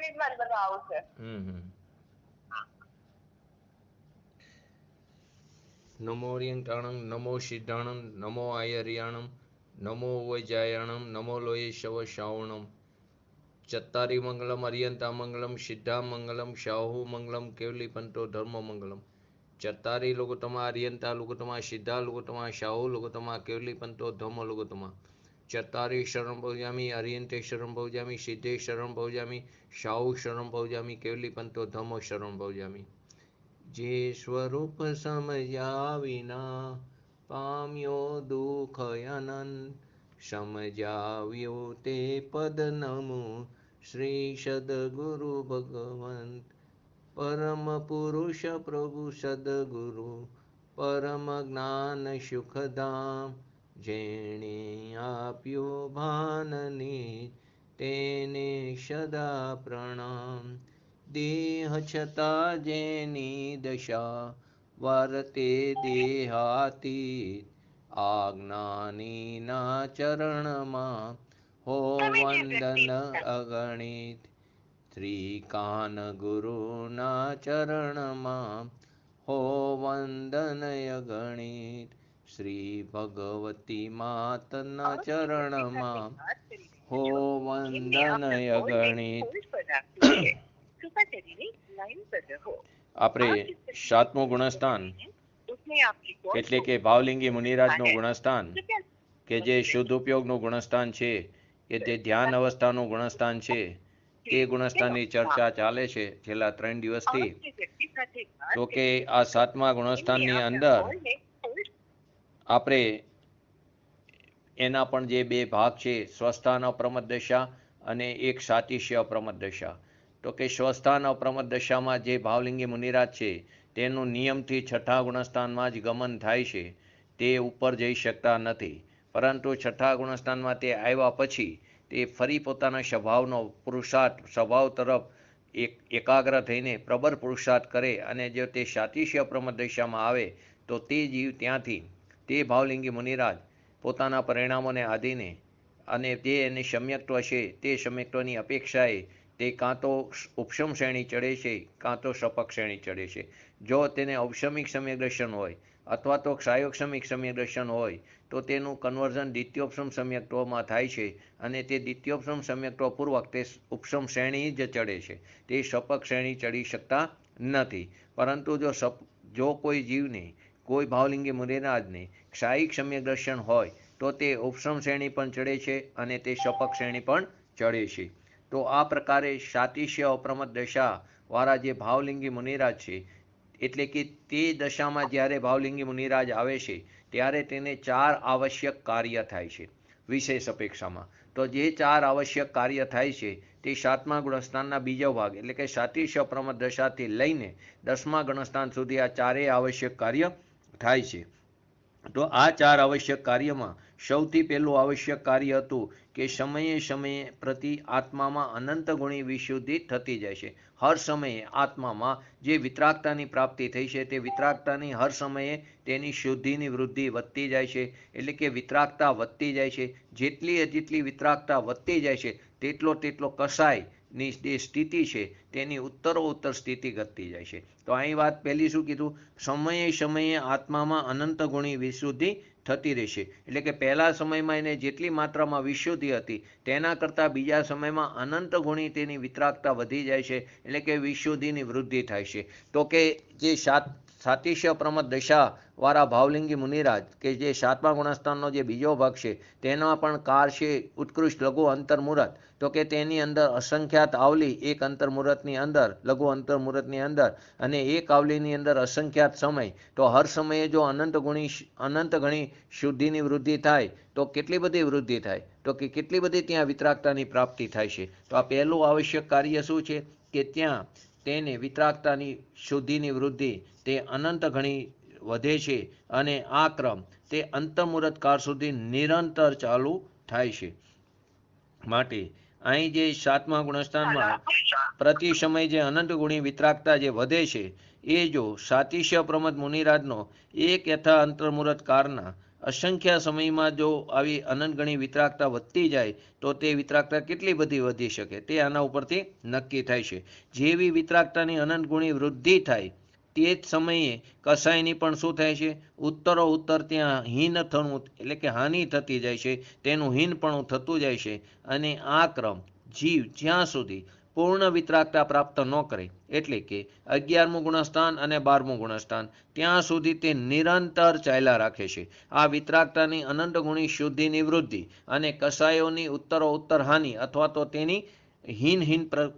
મિનિટમાં જ બધું આવશે. નમો ઓરિયંટાણમ, નમો સિદ્ધાણમ, નમો આયર્યાણમ, નમો વૈજાયણમ, નમો લોય શવ શ્રાવણમ. ચત્તારી મંગલમ અરિયંતા મંગલમ સિદ્ધા મંગલમ શાહુ મંગલમ કેવલી પંતો ધર્મ મંગલમ. ચત્તારી લોકોતમા અરિયંતા લોકોતમા સિદ્ધા લોકોતમા શાહુ લોકોતમા કેવલી પંતો ધર્મ લોકોતમા. ચત્તારી શરણ ભોજામી, અરિયંતે શરણ ભોજામી, સિદ્ધે શરણ ભોજામી, શાહુ શરણ ભોજામી, કેવલી પંતો ધર્મ શરણ ભોજામી. જે સ્વરૂપ સમજ્યા વિના પામ્યો દુઃખ અનંત, સમજાવ્યો તે પદ નમો શ્રી સદગુરુ ભગવંત. પરમ પુરુષ પ્રભુ સદગુરુ, પરમ જ્ઞાન સુખધામ, જેણે આપ્યો ભાનની તેને સદા પ્રણામ. દેહ છતાં જેની દશા વર્તે દેહાતીત, આજ્ઞાનીના ચરણમાં હો વંદન અગણિત. ત્રિકાન ગુરુના ચરણમાં હો વંદન અગણિત. શ્રી ભગવતી માતના ચરણમાં હો વંદન અગણિત. આપણે સાતમું ગુણસ્થાન એટલે કે ભાવલિંગી મુનિરાજનું ગુણસ્થાન, કે જે શુદ્ધ ઉપયોગનું ગુણસ્થાન છે, કે તે ધ્યાન અવસ્થાનું ગુણસ્થાન છે, તે ગુણસ્થાનની ચર્ચા ચાલે છે છેલ્લા 3 દિવસથી. તો કે આ સાતમા ગુણસ્થાનની અંદર આપણે એના પણ જે 2 ભાગ છે, સ્વસ્થાન અપ્રમદ દશા અને એક સાતિશ્ય અપ્રમદ દશા. તો કે સ્વસ્થાન અપ્રમદ દશામાં જે ભાવલિંગી મુનિરાજ છે તેનું નિયમથી છઠ્ઠા ગુણસ્થાનમાં જ ગમન થાય છે, તે ઉપર જઈ શકતા નથી. પરંતુ છઠ્ઠા ગુણસ્થાનમાં તે આવ્યા પછી તે ફરી પોતાના સ્વભાવનો પુરુષાર્થ, સ્વભાવ તરફ એકાગ્ર થઈને પ્રબળ પુરુષાર્થ કરે અને જો તે સાતિશ્ય અપ્રમદ દશામાં આવે તો તે જીવ ત્યાંથી તે ભાવલિંગી મુનિરાજ પોતાના પરિણામોને આધીને અને તે એની સમ્યક્ત્વ છે તે સમ્યક્ત્વની અપેક્ષાએ તે કાં તો ઉપશમ શ્રેણી ચડે છે કાં તો સપક શ્રેણી ચડે છે. જો તેને ઔપશમિક સમ્યક દર્શન હોય અથવા તો ક્ષાયોક્ષમિક સમ્યક દર્શન હોય તો તેનું કન્વર્ઝન દ્વિતીયોપશમ સમ્યક્ત્વમાં થાય છે અને તે દ્વિતીયોપશમ સમ્યક્ત્વ પૂર્વક તે ઉપશમ શ્રેણી જ ચડે છે, તે સપક શ્રેણી ચડી શકતા નથી. પરંતુ જો કોઈ જીવને, કોઈ ભાવલિંગી મુનિરાજને ક્ષાયિક સમ્યક દર્શન હોય તો તે ઉપશમ શ્રેણી પણ ચડે છે અને તે સપક શ્રેણી પણ ચડે છે. તો આ પ્રકારે સાતિશ્ય અપ્રમદ દશા વાળા જે ભાવલિંગી મુનિરાજ છે, એટલે કે તે દશામાં જ્યારે ભાવલિંગી મુનિરાજ આવે છે ત્યારે તેને 4 આવશ્યક કાર્ય થાય છે વિશેષ અપેક્ષામાં. તો જે 4 આવશ્યક કાર્ય થાય છે તે સાતમા ગુણસ્થાનના બીજો ભાગ એટલે કે સાતિશ્ય અપ્રમદ દશાથી લઈને 10મા ગુણસ્થાન સુધી આ 4 આવશ્યક કાર્ય થાય છે. તો આ 4 આવશ્યક કાર્યમાં સૌથી પહેલું આવશ્યક કાર્ય હતું કે સમયે સમયે પ્રતિ આત્મામાં અનંત ગુણી વિશુદ્ધિ થતી જાય છે. હર સમયે આત્મામાં જે વિતરાગતાની પ્રાપ્તિ થઈ છે તે વિતરાગતાની હર સમયે તેની શુદ્ધિની વૃદ્ધિ વધતી જાય છે. એટલે કે વિતરાગતા વધતી જાય છે. જેટલી વિતરાગતા વધતી જાય છે તેટલો કસાયની જે સ્થિતિ છે તેની ઉત્તરોત્તર સ્થિતિ ઘટતી જાય છે. તો અહીં વાત પહેલી શું કીધું? સમયે સમયે આત્મામાં અનંત ગુણી વિશુદ્ધિ થતી રહેશે. એટલે કે પહેલા સમયમાં એને જેટલી માત્રામાં વિશુદ્ધિ હતી તેના કરતાં બીજા સમયમાં અનંત ગુણી તેની વિતરાગતા વધી જાય છે. એટલે કે વિશુદ્ધિની વૃદ્ધિ થાય છે. તો કે જે સાતિશ્ય અપ્રમદ દશા વાળા ભાવલિંગી મુનિરાજ કે જે સાતમા ગુણસ્થાનનો જે બીજો ભાગ છે તેના પણ કાર છે ઉત્કૃષ્ટ લઘુ અંતર્મુહૂર્ત. તો કે તેની અંદર અસંખ્યાત આવલી એક અંતર્મુહૂર્તની અંદર, લઘુ અંતર્મુહૂર્તની અંદર, અને એક આવલીની અંદર અસંખ્યાત સમય. તો હર સમયે જો અનંત ઘણી શુદ્ધિની વૃદ્ધિ થાય તો કેટલી બધી વૃદ્ધિ થાય? તો કે કેટલી બધી ત્યાં વિતરાગતાની પ્રાપ્તિ થાય છે. તો આ પહેલું આવશ્યક કાર્ય શું છે કે ત્યાં તેને વિતરાગતાની શુદ્ધિની વૃદ્ધિ તે અનંત ઘણી વધે છે અને આ ક્રમ તે અંતર્મુહૂર્ત કાળ સુધી નિરંતર ચાલુ થાય છે. માટે અહીં જે સાતમા ગુણસ્થાનમાં પ્રતિ સમય જે અનંત ગુણી વિતરાગતા જે વધે છે એ જો સાતિશ્ય અપ્રમદ મુનિરાજનો એક યથા અંતર્મુહૂર્ત કાળના असंख्य समयમાં જો આવી અનંતગણી વિતરાગતા વધતી જાય તો તે વિતરાગતા કેટલી બધી વધી શકે તે આના ઉપરથી નક્કી થાય છે. જેવી વિતરાગતાની અનંતગુણી વૃદ્ધિ થાય તે જ સમયે કસાયની પણ શું થાય છે, ઉત્તરો ઉત્તર ત્યાં હીન થવું એટલે કે હાનિ થતી જાય છે, તેનું હીનપણું થતું જાય છે. અને આ ક્રમ જીવ જ્યાં સુધી પૂર્ણ વિતરાગતા પ્રાપ્ત ન કરે એટલે કે 11મું ગુણસ્થાન અને 12મું ગુણસ્થાન ત્યાં સુધી તે નિરંતર ચાલ્યા રાખે છે. આ વિતરાગતાની અનંત ગુણી શુદ્ધિની વૃદ્ધિ અને કસાયોની ઉત્તરો ઉત્તર હાનિ અથવા તો તેની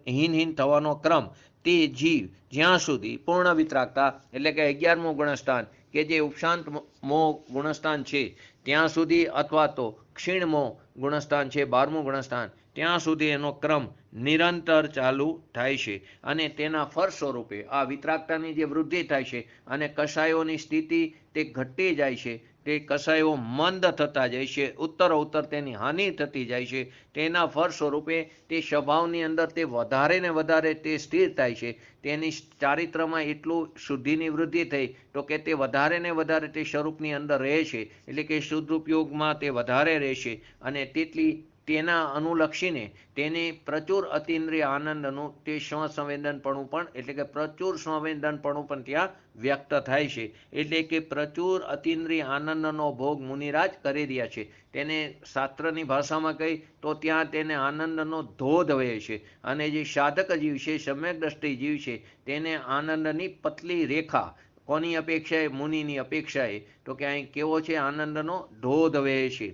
હીન થવાનો ક્રમ તે જીવ જ્યાં સુધી પૂર્ણ વિતરાગતા એટલે કે 11મું ગુણસ્થાન કે જે ઉપશાંત મોહ ગુણસ્થાન છે ત્યાં સુધી અથવા તો ક્ષીણ મોહ ગુણસ્થાન છે 12મું ગુણસ્થાન ત્યાં સુધી એનો ક્રમ નિરંતર ચાલુ થાય છે. અને તેના ફળ સ્વરૂપે આ વિતરાગતાની જે વૃદ્ધિ થાય છે અને કસાયોની સ્થિતિ તે ઘટી જાય છે, તે કસાયો મંદ થતા જાય છે, ઉત્તરો ઉત્તર તેની હાનિ થતી જાય છે. તેના ફળ સ્વરૂપે તે સ્વભાવની અંદર તે વધારે ને વધારે તે સ્થિર થાય છે. તેની ચારિત્રમાં એટલું શુદ્ધિની વૃદ્ધિ થઈ તો કે તે વધારે ને વધારે તે સ્વરૂપની અંદર રહે છે, એટલે કે શુદ્ધ ઉપયોગમાં તે વધારે રહેશે. અને તેટલી તેના અનુલક્ષીને તેને પ્રચુર અતિન્દ્રિય આનંદનું તે સ્વસંવેદનપણું પણ એટલે કે પ્રચુર સંવેદનપણું પણ ત્યાં વ્યક્ત થાય છે. એટલે કે પ્રચુર અતિન્દ્રિય આનંદનો ભોગ મુનિરાજ કરી રહ્યા છે. તેને શાસ્ત્રની ભાષામાં કહી તો ત્યાં તેને આનંદનો ધોધ વહે છે. અને જે સાધક જીવ છે, સમ્યક દ્રષ્ટિ જીવ છે, તેને આનંદની પતલી રેખા કોની અપેક્ષાએ, મુનિની અપેક્ષાએ, તો કે અહીં કેવો છે, આનંદનો ધોધ વહે છે.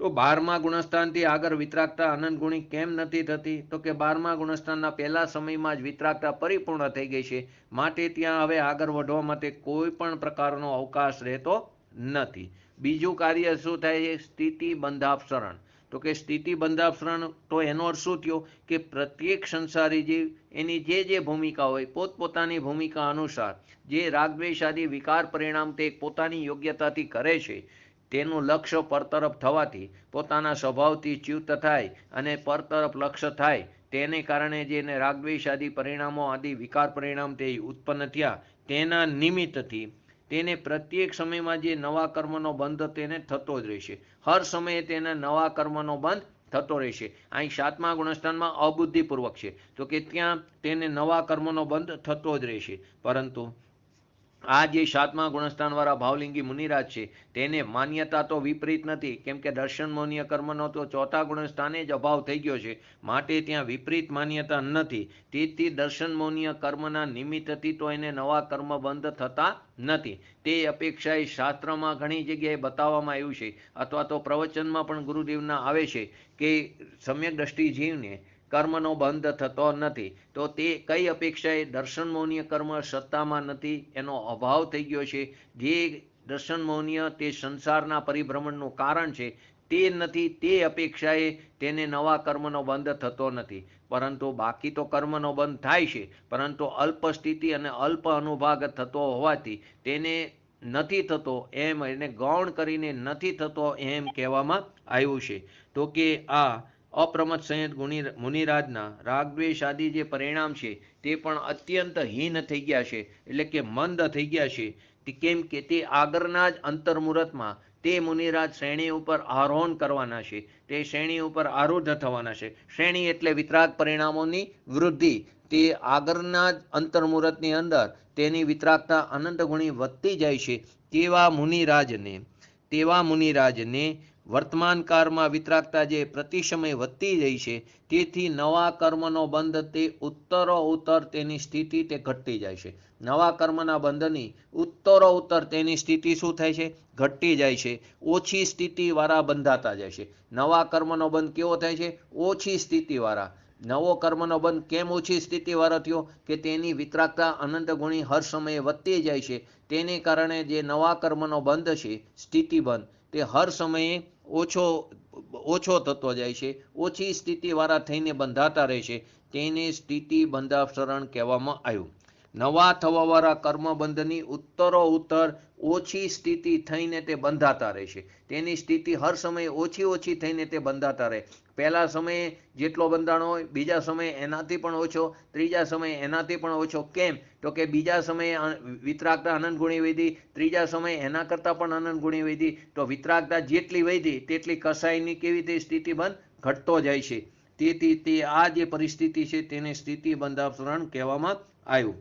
તો 12મા ગુણસ્થાનથી આગળ વિતરાગતા અનંત ગુણી કેમ નથી થતી, તો કે 12મા ગુણસ્થાનના પહેલા સમયમાં જ વિતરાગતા પરિપૂર્ણ થઈ ગઈ છે, માટે ત્યાં હવે આગળ વધવા માટે કોઈ પણ પ્રકારનો અવકાશ રહેતો નથી. બીજું કાર્ય શું થાય છે, સ્થિતિ બંધાપસરણ. તો કે સ્થિતિ બંધાપસરણ તો એનો અર્થ શું થયો કે પ્રત્યેક સંસારી જીવ એની જે ભૂમિકા હોય પોતપોતાની ભૂમિકા અનુસાર જે રાગદ્વેષ આદિ વિકાર પરિણામ તે પોતાની યોગ્યતાથી કરે છે, તેનું લક્ષ્ય પર તરફ થવાથી પોતાના સ્વભાવથી ચ્યુત થાય અને પર તરફ લક્ષ્ય થાય તેને કારણે જેને રાગદ્વેષ આદિ પરિણામો આદિ વિકાર પરિણામ તે ઉત્પન્ન થયા તેના નિમિત્તથી તેને પ્રત્યેક સમયમાં જે નવા કર્મનો બંધ તેને થતો જ રહેશે. હર સમયે તેને નવા કર્મનો બંધ થતો રહેશે. અહીં 7મા ગુણસ્થાનમાં અબુદ્ધિપૂર્વક છે તો કે ત્યાં તેને નવા કર્મનો બંધ થતો જ રહેશે. પરંતુ આ જે 7મા ગુણસ્થાનવાળા ભાવલિંગી મુનિરાજ છે તેને માન્યતા તો વિપરીત નથી, કેમ કે દર્શન મૌન્ય કર્મનો તો 4થા ગુણસ્થાને જ અભાવ થઈ ગયો છે, માટે ત્યાં વિપરીત માન્યતા નથી. તેથી દર્શન મૌન્ય કર્મના નિમિત્તથી તો એને નવા કર્મ બંધ થતા નથી. તે અપેક્ષાએ શાસ્ત્રમાં ઘણી જગ્યાએ બતાવવામાં આવ્યું છે અથવા તો પ્રવચનમાં પણ ગુરુદેવના આવે છે કે સમ્યક દ્રષ્ટિ જીવને કર્મનો બંધ થતો નથી. તો તે કઈ અપેક્ષાએ દર્શન મૌન્ય કર્મ સત્તામાં નથી, એનો અભાવ થઈ ગયો છે. જે દર્શન મૌન્ય તે સંસારના પરિભ્રમણનું કારણ છે તે નથી, તે અપેક્ષાએ તેને નવા કર્મનો બંધ થતો નથી. પરંતુ બાકી તો કર્મનો બંધ થાય છે, પરંતુ અલ્પ સ્થિતિ અને અલ્પ અનુભાગ થતો હોવાથી તેને નથી થતો એમ એને ગૌણ કરીને નથી થતો એમ કહેવામાં આવ્યું છે. તો કે આ અપ્રમત સંયત મુનિરાજના રાગદ્વેષ આદિ જે પરિણામ છે તે પણ અત્યંત હીન થઈ ગયા છે, એટલે કે મંદ થઈ ગયા છે. કેમ કે તે આગળના જ અંતર્મુહૂર્તમાં તે મુનિરાજ શ્રેણી ઉપર આરોહણ કરવાના છે, તે શ્રેણી ઉપર આરૂઢ થવાના છે. શ્રેણી એટલે વિતરાગ પરિણામોની વૃદ્ધિ. તે આગળના જ અંતર્મુહૂર્તની અંદર તેની વિતરાગતા અનંત ગુણી વધતી જાય છે. તેવા મુનિરાજને વર્તમાન કાળમાં વિતરાગતા જે પ્રતિસમય વધતી જાય છે તેથી નવા કર્મનો બંધ તે ઉત્તરો ઉત્તર તેની સ્થિતિ તે ઘટતી જાય છે. નવા કર્મના બંધની ઉત્તરો ઉત્તર તેની સ્થિતિ શું થાય છે, ઘટતી જાય છે. ઓછી સ્થિતિવાળા બંધાતા જાય છે. નવા કર્મનો બંધ કેવો થાય છે, ઓછી સ્થિતિવાળા. નવો કર્મનો બંધ કેમ ઓછી સ્થિતિવાળો થયો કે તેની વિતરાગતા અનંત ગુણી હર સમયે વધતી જાય છે. તેને કારણે જે નવા કર્મનો બંધ છે સ્થિતિબંધ તે હર સમયે ઓછો થતો જાય છે, ઓછી સ્થિતિવાળા થઈને બંધાતા રહે છે. તેને સ્થિતિ બંધાપસરણ કહેવામાં આવ્યું. નવા થવાવાળા કર્મબંધની ઉત્તરોત્તર ઓછી સ્થિતિ થઈને તે બંધાતા રહેશે. તેની સ્થિતિ હર સમયે ઓછી થઈને તે બંધાતા રહે. પહેલા સમયે જેટલો બંધાણો હોય, બીજા સમયે એનાથી પણ ઓછો, ત્રીજા સમયે એનાથી પણ ઓછો. કેમ? તો કે બીજા સમયે વિતરાગતા અનંત ગુણી વધી, ત્રીજા સમયે એના કરતાં પણ અનંત ગુણી વધી. તો વિતરાગતા જેટલી વધી તેટલી કસાયની કેવી તે સ્થિતિબંધ ઘટતો જાય છે. તેથી તે આ જે પરિસ્થિતિ છે તેને સ્થિતિબંધ અવતરણ કહેવામાં આવ્યું.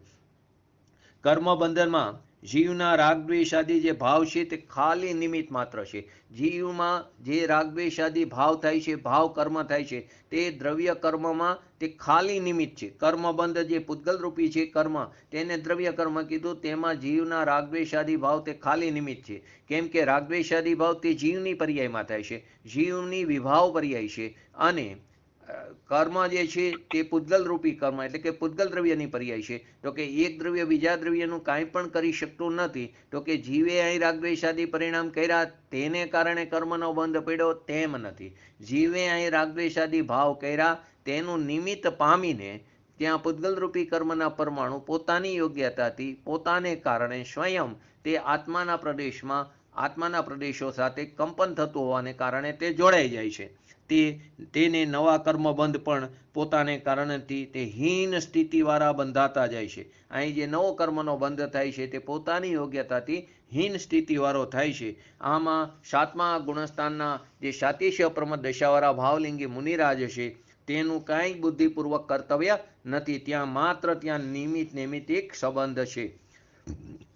કર્મબંધનમાં જીવના રાગદ્વેષાદી જે ભાવ છે તે ખાલી નિમિત્ત માત્ર છે. જીવમાં જે રાગદ્વેષાદી ભાવ થાય છે, ભાવ કર્મ થાય છે, તે દ્રવ્ય કર્મમાં તે ખાલી નિમિત્ત છે. કર્મબંધ જે પૂતગલરૂપી છે કર્મ, તેને દ્રવ્ય કર્મ કીધું. તેમાં જીવના રાગદ્વેષાદી ભાવ તે ખાલી નિમિત્ત છે. કેમ કે રાગદ્વેષાદી ભાવ તે જીવની પર્યાયમાં થાય છે, જીવની વિભાવ પર્યાય છે. અને કર્મ જે છે તે પૂતગલ રૂપી કર્મ એટલે કે પૂતગલ દ્રવ્યની પર્યાય છે. તો કે એક દ્રવ્ય બીજા દ્રવ્યનું કાંઈ પણ કરી શકતું નથી. તો કે જીવે અહીં રાગદ્વેષાદી પરિણામ કર્યા તેને કારણે કર્મનો બંધ પડ્યો તેમ નથી. જીવે અહીં રાગદ્વેષાદી ભાવ કર્યા તેનું નિમિત્ત પામીને ત્યાં પૂતગલ રૂપી કર્મના પરમાણુ પોતાની યોગ્યતાથી પોતાને કારણે સ્વયં તે આત્માના પ્રદેશો સાથે કંપન થતું હોવાને કારણે તે જોડાઈ જાય છે. તેને નવા કર્મબંધ પણ પોતાને કારણથી તે હીન સ્થિતિવાળા બંધાતા જાય છે. અહીં જે નવો કર્મનો બંધ થાય છે તે પોતાની યોગ્યતાથી હીન સ્થિતિવાળો થાય છે. આમાં 7મા ગુણસ્થાનના જે સાતિશ્ય પ્રમદ દશાવાળા ભાવલિંગી મુનિરાજ છે તેનું કાંઈ બુદ્ધિપૂર્વક કર્તવ્ય નથી. ત્યાં નિમિત્તિક સંબંધ છે.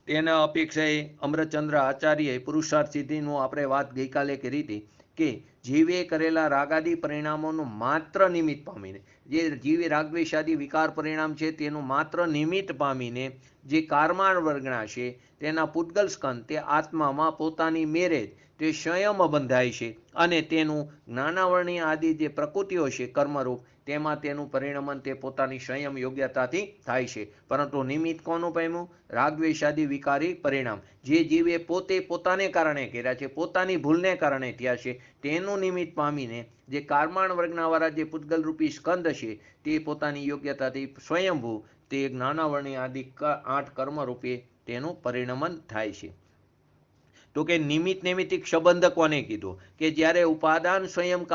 તેના અપેક્ષાએ અમરચંદ્ર આચાર્યએ પુરુષાર્થ સિદ્ધિનું આપણે વાત ગઈકાલે કરી હતી કે જીવે કરેલા રાગાદી પરિણામોનું માત્ર નિમિત્ત પામીને, જે જીવે રાગદ્વેષાદી વિકાર પરિણામ છે તેનું માત્ર નિમિત્ત પામીને જે કારમાણ વર્ગણા છે તેના પૂતગલ સ્કંદ તે આત્મામાં પોતાની મેરે તે સ્વયં બંધાય છે. અને તેનું જ્ઞાનાવરણી આદિ જે પ્રકૃતિઓ છે કર્મરૂપ, તેમાં તેનું પરિણમન તે પોતાની સ્વયં યોગ્યતાથી થાય છે. પરંતુ નિમિત્ત કોનું પામ્યું? રાગદ્વેષાદી વિકારી પરિણામ જે જીવે પોતે પોતાને કારણે કર્યા છે, પોતાની ભૂલને કારણે થયા છે, તેનું નિમિત્ત પામીને જે કારમાણ વર્ગનાવાળા જે પૂતગલ રૂપી સ્કંદ છે તે પોતાની યોગ્યતાથી સ્વયંભૂ તે જ્ઞાનાવરણી આદિ 8 કર્મરૂપે તેનું પરિણમન થાય છે. તો કે નિમિત્તિક સંબંધ કોને કીધો? કે જ્યારે ઉપાદાન સ્વયં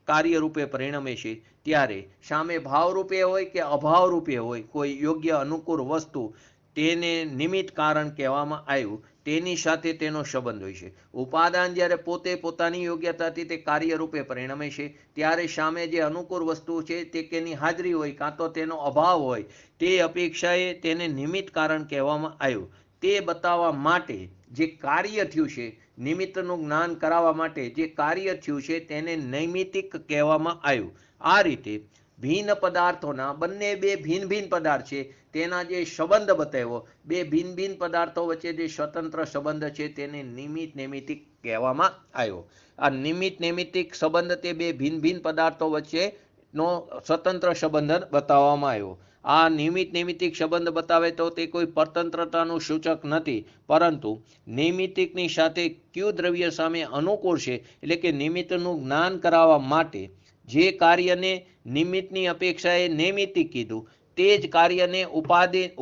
કાર્ય રૂપે પરિણમે છે ત્યારે સામે ભાવ રૂપે હોય કે અભાવ રૂપે હોય કોઈ યોગ્ય અનુકૂળ વસ્તુ તેને નિમિત્ત કારણ કહેવામાં આવ્યું. તેની સાથે તેનો સંબંધ હોય છે. ઉપાદાન જ્યારે પોતે પોતાની યોગ્યતાથી તે કાર્ય રૂપે પરિણમે છે ત્યારે સામે જે અનુકૂળ વસ્તુ છે તે તેની હાજરી હોય કાં તો તેનો અભાવ હોય, તે અપેક્ષાએ તેને નિમિત્ત કારણ કહેવામાં આવ્યું. તે બતાવવા માટે જે કાર્ય થયું છે, નિમિત્તનું જ્ઞાન કરાવવા માટે જે કાર્ય થયું છે તેને નૈમિત્તિક કહેવામાં આવ્યું. આ રીતે ભિન્ન પદાર્થોના બંને બે ભિન્ન પદાર્થ છે તેના જે સંબંધ બતાવ્યો, બે ભિન્ન પદાર્થો વચ્ચે જે સ્વતંત્ર સંબંધ છે તેને નિમિત્તિક કહેવામાં આવ્યો. આ નિમિત્તિક સંબંધ તે બે ભિન્ન પદાર્થો વચ્ચેનો સ્વતંત્ર સંબંધ બતાવવામાં આવ્યો. આ નિમિત્તિક સંબંધ બતાવે તો તે કોઈ પરતંત્રતાનું સૂચક નથી, પરંતુ નૈમિત્તિકની સાથે કયું દ્રવ્ય સામે અનુકૂળ છે એટલે કે નિમિત્તનું જ્ઞાન કરાવવા માટે જે કાર્યને નિમિત્તની અપેક્ષાએ નૈમિત્તિક કીધું તે જ કાર્યને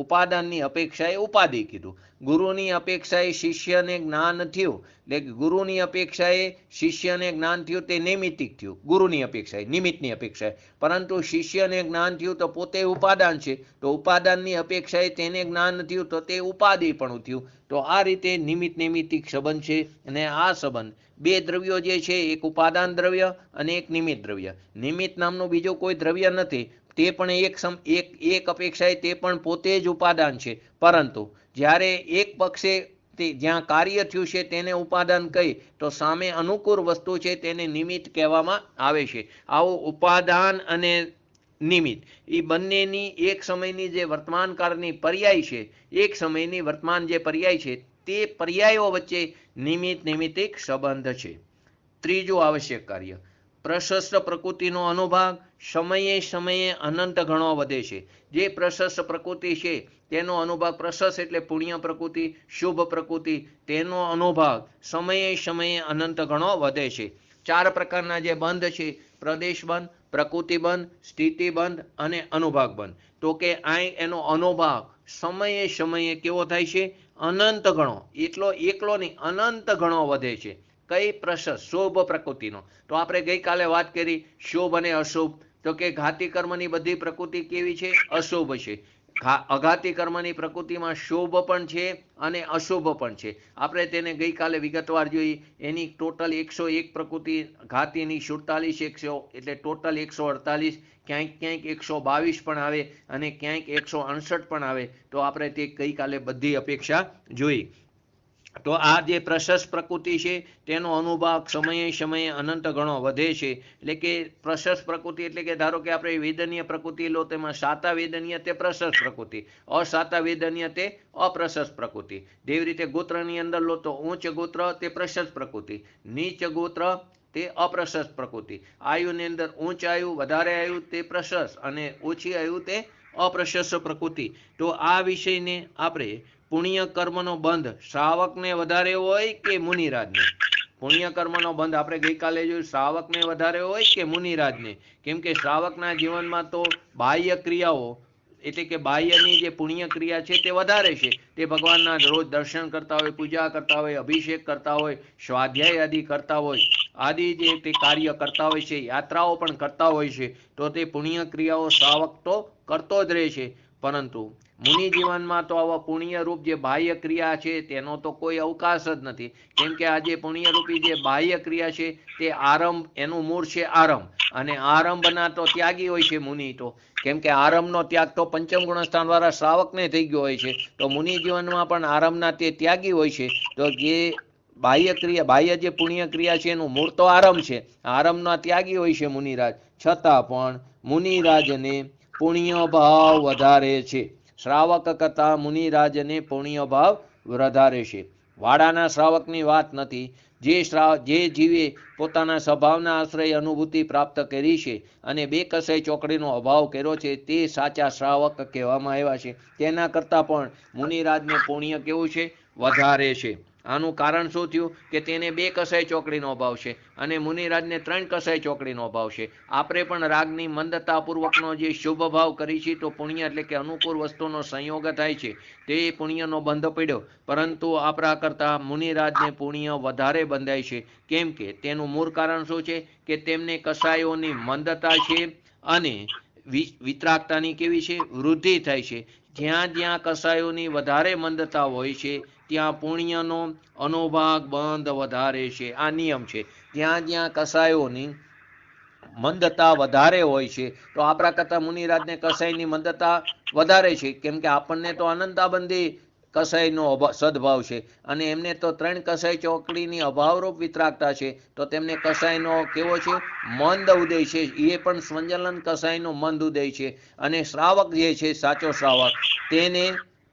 ઉપાદાનની અપેક્ષાએ ઉપાધિ કીધું. ગુરુની અપેક્ષાએ શિષ્યને જ્ઞાન થયું એટલે કે ગુરુની અપેક્ષાએ શિષ્યને જ્ઞાન થયું તે નૈમિત્તિક થયું, ગુરુની અપેક્ષાએ, નિમિત્તની અપેક્ષાએ. પરંતુ શિષ્યને જ્ઞાન થયું તો પોતે ઉપાદાન છે, તો ઉપાદાનની અપેક્ષાએ તેને જ્ઞાન થયું તો તે ઉપાધિ પણ થયું. તો આ રીતે નૈમિત્તિક સંબંધ છે. અને આ સંબંધ બે દ્રવ્યો જે છે, એક ઉપાદાન દ્રવ્ય અને એક નિમિત્ત દ્રવ્ય. નિમિત્ત નામનું બીજું કોઈ દ્રવ્ય નથી, તે પણ એક અપેક્ષાએ તે પણ પોતે જ ઉપાદાન છે. પરંતુ જ્યારે એક પક્ષે જ્યાં કાર્ય થયું છે તેને ઉપાદાન કહી તો સામે અનુકૂળ વસ્તુ છે તેને નિમિત્ત કહેવામાં આવે છે. આવું ઉપાદાન અને નિમિત્ત એ બંનેની એક સમયની જે વર્તમાન કાળની પર્યાય છે, એક સમયની વર્તમાન જે પર્યાય છે તે પર્યાયો વચ્ચે નૈમિત્તિક સંબંધ છે. ત્રીજું આવશ્યક કાર્ય, પ્રશસ્ત પ્રકૃતિનો અનુભાગ સમયે અનંત ગણો વધે છે. જે પ્રશસ્ત પ્રકૃતિ છે તેનો અનુભાગ, પ્રશસ્ત એટલે પુણ્ય પ્રકૃતિ, શુભ પ્રકૃતિ, તેનો અનુભાગ સમયે અનંત ગણો વધે છે. 4 પ્રકારના જે બંધ છે, પ્રદેશ બંધ, પ્રકૃતિ બંધ, સ્થિતિ બંધ અને અનુભાગ બંધ. તો કે અહીં એનો અનુભાગ સમયે સમયે કેવો થાય છે? અનંત ગણો, એટલો એકલો નહીં, અનંત ગણો વધે છે. કઈ? પ્રશસ્ત શુભ પ્રકૃતિનો. તો આપણે ગઈકાલે વાત કરી શુભ અને અશુભ, તો કે ઘાતી કર્મની બધી પ્રકૃતિ કેવી છે? અશુભ છે. અઘાતી કર્મની પ્રકૃતિમાં શુભ પણ છે અને અશુભ પણ છે. આપણે તેને ગઈકાલે વિગતવાર જોઈ. એની ટોટલ 101 પ્રકૃતિ, ઘાતીની 47 100, એટલે ટોટલ 148. ક્યાંક ક્યાંક 122 પણ આવે અને ક્યાંક 168 પણ આવે. તો આપણે તે ગઈકાલે બધી અપેક્ષા જોઈ. તો આ જે પ્રશસ્ત પ્રકૃતિ છે તેનો અનુભાગ સમયે સમયે અનંત ગણો વધે છે. એટલે કે પ્રશસ્ત પ્રકૃતિ એટલે કે ધારો કે આપણે વેદનીય પ્રકૃતિ લો, તેમાં સાતા વેદનીય તે પ્રશસ્ત પ્રકૃતિ, અસાતા વેદનીય તે અપ્રશસ્ત પ્રકૃતિ. તેવી રીતે ગોત્રની અંદર લો તો ઉચ્ચ ગોત્ર તે પ્રશસ્ત પ્રકૃતિ, નીચ ગોત્ર તે અપ્રશસ્ત પ્રકૃતિ. આયુની અંદર ઉચ્ચ આયુ, વધારે આયુ તે પ્રશસ્ત અને ઓછી આયુ તે અપ્રશસ્ત પ્રકૃતિ. તો આ વિષયને આપણે પુણ્ય કર્મનો બંધ શ્રાવકને વધારે હોય કે મુનિરાજને? પુણ્ય કર્મનો બંધ આપણે ગઈકાલે જોયું, શ્રાવકને વધારે હોય કે મુનિરાજને? કેમ કે શ્રાવકના જીવનમાં તો બાહ્ય ક્રિયાઓ એટલે કે બાહ્યની જે પુણ્ય ક્રિયા છે તે વધારે છે. તે ભગવાનના રોજ દર્શન કરતા હોય, પૂજા કરતા હોય, અભિષેક કરતા હોય, સ્વાધ્યાય આદિ કરતા હોય, આદિ જે તે કાર્ય કરતા હોય છે, યાત્રાઓ પણ કરતા હોય છે. તો તે પુણ્ય ક્રિયાઓ શ્રાવક તો કરતો જ રહે છે. પરંતુ મુનિ જીવનમાં તો આવા પુણ્યરૂપ જે બાહ્ય ક્રિયા છે તેનો તો કોઈ અવકાશ જ નથી. કેમ કે આ જે પુણ્યરૂપી જે બાહ્ય ક્રિયા છે તે આરંભ, એનું મૂળ છે આરંભ, અને આરંભના તો ત્યાગી હોય છે મુનિ તો. કેમ કે આરંભનો ત્યાગ તો પંચમ ગુણસ્થાન વાળા શ્રાવકને થઈ ગયો હોય છે. તો મુનિ જીવનમાં પણ આરંભના તે ત્યાગી હોય છે. તો જે બાહ્ય ક્રિયા, બાહ્ય જે પુણ્ય ક્રિયા છે એનું મૂળ તો આરંભ છે, આરંભના ત્યાગી હોય છે મુનિરાજ. છતાં પણ મુનિરાજને પુણ્ય ભાવ વધારે છે. શ્રાવક કરતા મુનિરાજને પુણ્ય ભાવ વધારે છે. વાડાના શ્રાવકની વાત નથી. જે જીવે પોતાના સ્વભાવના આશ્રય અનુભૂતિ પ્રાપ્ત કરી છે અને બે કસાઈ ચોકડીનો અભાવ કર્યો છે, તે સાચા શ્રાવક કહેવામાં આવ્યા છે. તેના કરતાં પણ મુનિરાજને પુણ્ય કેવું છે? વધારે છે. આનું કારણ શું થયું? કે તેને બે કસાઈ ચોકડીનો અભાવ છે અને મુનિરાજને 3 કસાઈ ચોકડીનો અભાવ છે. આપણે પણ રાગની મંદતાપૂર્વકનો જે શુભ ભાવ કરી છે તો પુણ્ય એટલે કે અનુકૂળ વસ્તુનો સંયોગ થાય છે, તે પુણ્યનો બંધ પડ્યો. પરંતુ આપણા કરતાં મુનિરાજને પુણ્ય વધારે બંધાય છે. કેમ કે તેનું મૂળ કારણ શું છે? કે તેમને કસાયોની મંદતા છે અને વિતરાગતાની કેવી છે? વૃદ્ધિ થાય છે. જ્યાં જ્યાં કસાયોની વધારે મંદતા હોય છે ત્યાં પુણ્યનો અનુભાગ બંધ વધારે છે. આ નિયમ છે. જ્યાં જ્યાં કસાયોની મંદતા વધારે હોય છે તો આપણા કરતાં મુનિરાજને કસાઈની મંદતા વધારે છે. કેમ કે આપણને તો અનંતાબંધી કસાઈનો સદભાવ છે અને એમને તો 3 કસાઈ ચોકડીની અભાવરૂપ વિતરાગતા છે. તો તેમને કસાઈનો કેવો છે? મંદ ઉદય છે. એ પણ સ્વંજલન કસાઈનો મંદ ઉદય છે. અને શ્રાવક જે છે, સાચો શ્રાવક, તેને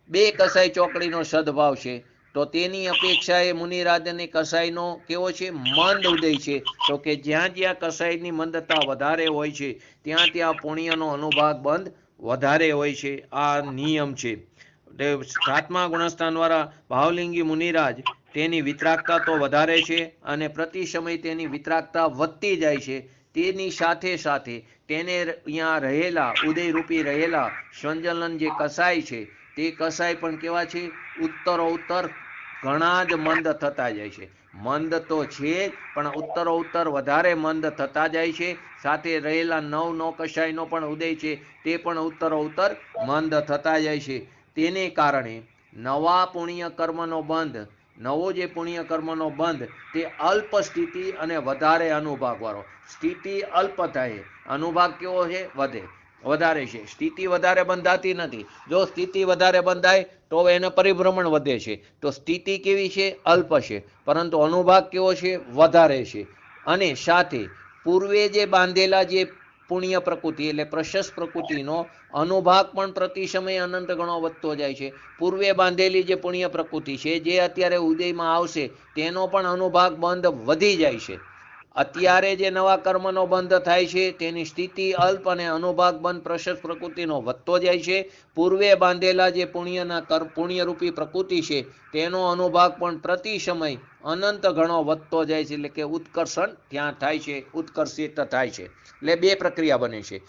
2 કસાઈ ચોકડીનો સદભાવ છે. તો તેની અપેક્ષાએ મુનિરાજને કસાઈનો કેવો છે? મંદ ઉદય છે. તો કે જ્યાં જ્યાં કસાઈની મંદતા વધારે હોય છે ત્યાં ત્યાં પુણ્યનો અનુભાગ બંધ વધારે હોય છે. આ નિયમ છે. 7મા ગુણસ્થાન વાળા ભાવલિંગી મુનિરાજ, તેની વિતરાગતા તો વધારે છે અને પ્રતિ સમય તેની વિતરાગતા વધતી જાય છે. તેની સાથે સાથે તેને અહીંયા રહેલા ઉદયરૂપી રહેલા સંજલન જે કસાય છે તે કસાય પણ કેવા છે? ઉત્તરોત્તર ઘણા જ મંદ થતા જાય છે. મંદ તો છે જ, પણ ઉત્તરોત્તર વધારે મંદ થતા જાય છે. સાથે રહેલા નવ કસાયનો પણ ઉદય છે તે પણ ઉત્તરોત્તર મંદ થતા જાય છે. તેને કારણે નવા પુણ્ય કર્મનો બંધ, નવો જે પુણ્ય કર્મનો બંધ તે અલ્પ સ્થિતિ અને વધારે અનુભાગ વાળો. સ્થિતિ અલ્પ થાય, અનુભાગ કેવો છે? વધારે છે. સ્થિતિ વધારે બંધાતી નથી. જો સ્થિતિ વધારે બંધાય તો એને પરિભ્રમણ વધે છે. તો સ્થિતિ કેવી છે? અલ્પ છે, પરંતુ અનુભાગ કેવો છે? વધારે છે. અને સાથે પૂર્વે જે બાંધેલા જે પુણ્ય પ્રકૃતિ એટલે પ્રશસ્ત પ્રકૃતિનો અનુભાગ પણ પ્રતિ સમય અનંત ગણો વધતો જાય છે. પૂર્વે બાંધેલી જે પુણ્ય પ્રકૃતિ છે જે અત્યારે ઉદયમાં આવશે તેનો પણ અનુભાગ બંધ વધી જાય છે. અત્યારે જે નવા કર્મનો બંધ થાય છે તેની સ્થિતિ અલ્પ અને અનુભાગ બંધ પ્રશસ્ત પ્રકૃતિનો વધતો જાય છે. પૂર્વે બાંધેલા જે પુણ્યરૂપી પ્રકૃતિ છે તેનો અનુભાગ પણ પ્રતિ સમય અનંત ગણો વધતો જાય છે. એટલે કે ઉત્કર્ષણ ત્યાં થાય છે, ઉત્કર્ષિત થાય છે. એટલે 2 પ્રક્રિયા બને છે.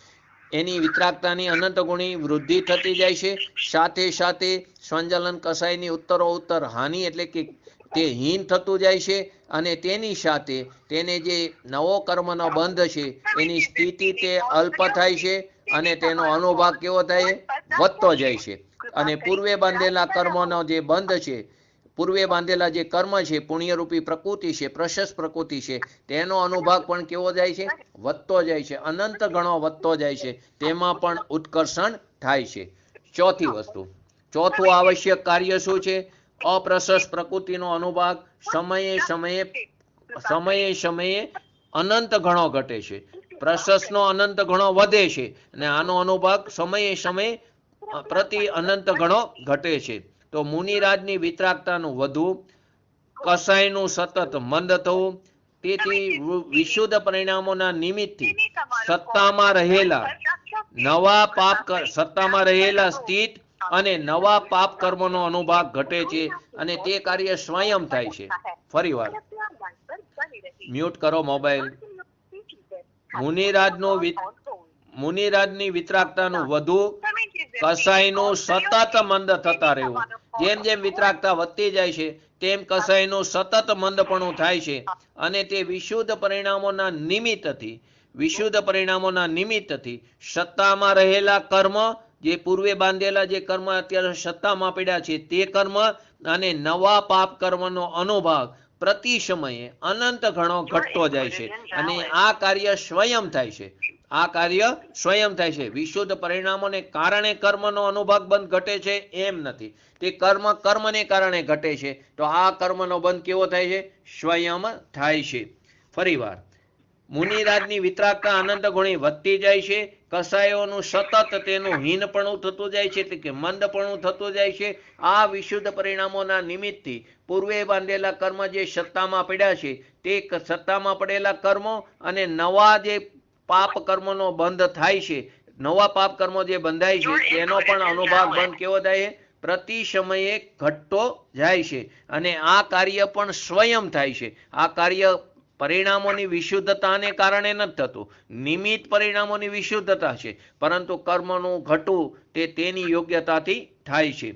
એની વિતરાગતાની અનંત ગુણી વૃદ્ધિ થતી જાય છે। સાથે સાથે સંજલન કસાયની ઉત્તરોત્તર હાનિ એટલે કે તે હીન થતું જાય છે અને તેની સાથે તેને જે નવો કર્મનો બંધ છે એની સ્થિતિ તે અલ્પ થાય છે અને તેનો અનુભાગ કેવો થાય વધતો જાય છે અને પૂર્વે બાંધેલા કર્મનો જે બંધ છે, પૂર્વે બાંધેલા જે કર્મ છે, પુણ્યરૂપી પ્રકૃતિ છે, પ્રશસ્ત પ્રકૃતિ છે, તેનો અનુભાગ પણ કેવો જાય છે વધતો જાય છે, અનંત ગણો વધતો જાય છે, તેમાં પણ ઉત્કર્ષણ થાય છે। ચોથી વસ્તુ, ચોથું આવશ્યક કાર્ય શું છે? અપ્રશસ્ત પ્રકૃતિનો અનુભાગ સમયે સમયે અનંત ગણો ઘટે છે, પ્રશસ્તનો અનંત ગણો વધે છે અને આનો અનુભાગ સમયે પ્રતિ અનંત ગણો ઘટે છે। તો મુનિરાજની વિતરાગતાનું વધવું, કસાયનું સતત મંદ થવું, તેથી વિશુદ્ધ પરિણામોના નિમિત્તથી સત્તામાં રહેલા સ્થિત અને નવા પાપ કર્મનો અનુભાગ ઘટે છે અને તે કાર્ય સ્વયં થાય છે। ફરીવાર મ્યુટ કરો મોબાઈલ। મુનિરાજની વિતરાગતાનું વધવું, કસાયનું સતત મંદ થતા રહેવું। જેમ જેમ વિતરાગતા વધતી જાય છે તેમ કસાયનું સતત મંદપણું થાય છે અને તે વિશુદ્ધ પરિણામોના નિમિત્તથી સત્તામાં રહેલા કર્મ, જે પૂર્વે બાંધેલા જે કર્મ અત્યારે સત્તામાં પડ્યા છે તે કર્મ અને નવા પાપ કર્મનો અનુભાગ પ્રતિ સમયે અનંત ગણો ઘટતો જાય છે અને આ કાર્ય સ્વયં થાય છે। વિશુદ્ધ પરિણામોને કારણે કર્મનો અનુભાગ બંધ ઘટે છે એમ નથી, તે કર્મને કારણે ઘટે છે। તો આ કર્મનો બંધ કેવો થાય છે? સ્વયં થાય છે। ફરીવાર, મુનિરાજની વિતરાગતા અનંત ગુણી વધતી જાય છે, કસાયોનું સતત તેનું હીનપણું થતું જાય છે એટલે કે મંદપણું થતું જાય છે। આ વિશુદ્ધ પરિણામોના નિમિત્તથી પૂર્વે બાંધેલા કર્મ જે સત્તામાં પડ્યા છે તે સત્તામાં પડેલા કર્મો અને નવા જે પાપ કર્મનો બંધ થાય છે, નવા પાપ કર્મો જે બંધાય છે તેનો પણ અનુભાગ બંધ કેવો થાય છે? પ્રતિ સમયે ઘટતો જાય છે અને આ કાર્ય પણ સ્વયં થાય છે। આ કાર્ય પરિણામોની વિશુદ્ધતાને કારણે નથી થતું, નિમિત્ત પરિણામોની વિશુદ્ધતા છે, પરંતુ કર્મનું ઘટવું તે તેની યોગ્યતાથી થાય છે।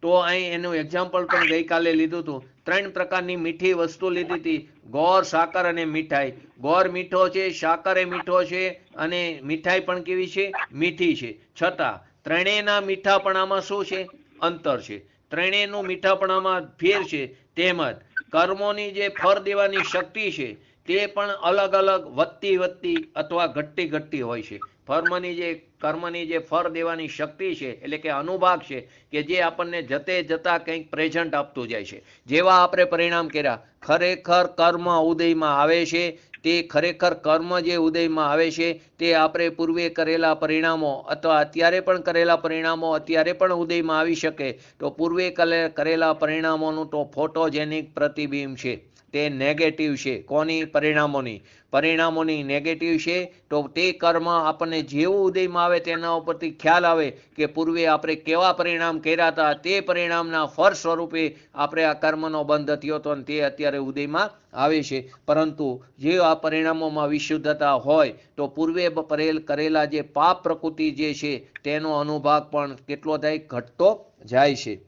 તો અહીં એનું એક્ઝામ્પલ પણ ગઈકાલે લીધું હતું। 3 પ્રકારની મીઠી વસ્તુ લીધી હતી, ગોળ, સાકર અને મીઠાઈ। ગોળ મીઠો છે, સાકર એ મીઠો છે અને મીઠાઈ પણ કેવી છે? મીઠી છે। છતાં ત્રણેયના મીઠાપણામાં શું છે? અંતર છે, ત્રણેયનું મીઠાપણામાં ફેર છે। તેમજ કર્મોની જે ફળ દેવાની શક્તિ છે તે પણ અલગ અલગ વધતી અથવા ઘટતી હોય છે। કર્મની જે ફળ દેવાની શક્તિ છે એટલે કે અનુભાગ છે કે જે આપણને જતે જતા કંઈક પ્રેઝન્ટ આપતું જાય છે। જેવા આપણે પરિણામ કર્યા, ખરેખર કર્મ ઉદયમાં આવે છે, તે ખરેખર કર્મ જે ઉદયમાં આવે છે તે આપણે પૂર્વે કરેલા પરિણામો અથવા અત્યારે પણ કરેલા પરિણામો અત્યારે પણ ઉદયમાં આવી શકે। તો પૂર્વે કરેલા પરિણામોનું તો ફોટોજેનિક પ્રતિબિંબ છે, તે નેગેટિવ છે। કોની? પરિણામોની નેગેટિવ છે। તો તે કર્મ આપણને જેવું ઉદયમાં આવે તેના ઉપરથી ખ્યાલ આવે કે પૂર્વે આપણે કેવા પરિણામ કર્યા હતા, તે પરિણામના ફળ સ્વરૂપે આપણે આ કર્મનો બંધ થયો હતો અને તે અત્યારે ઉદયમાં આવે છે। પરંતુ જે આ પરિણામોમાં વિશુદ્ધતા હોય તો પૂર્વે કરેલા જે પાપ પ્રકૃતિ જે છે તેનો અનુભાગ પણ કેટલો થાય? ઘટતો જાય છે।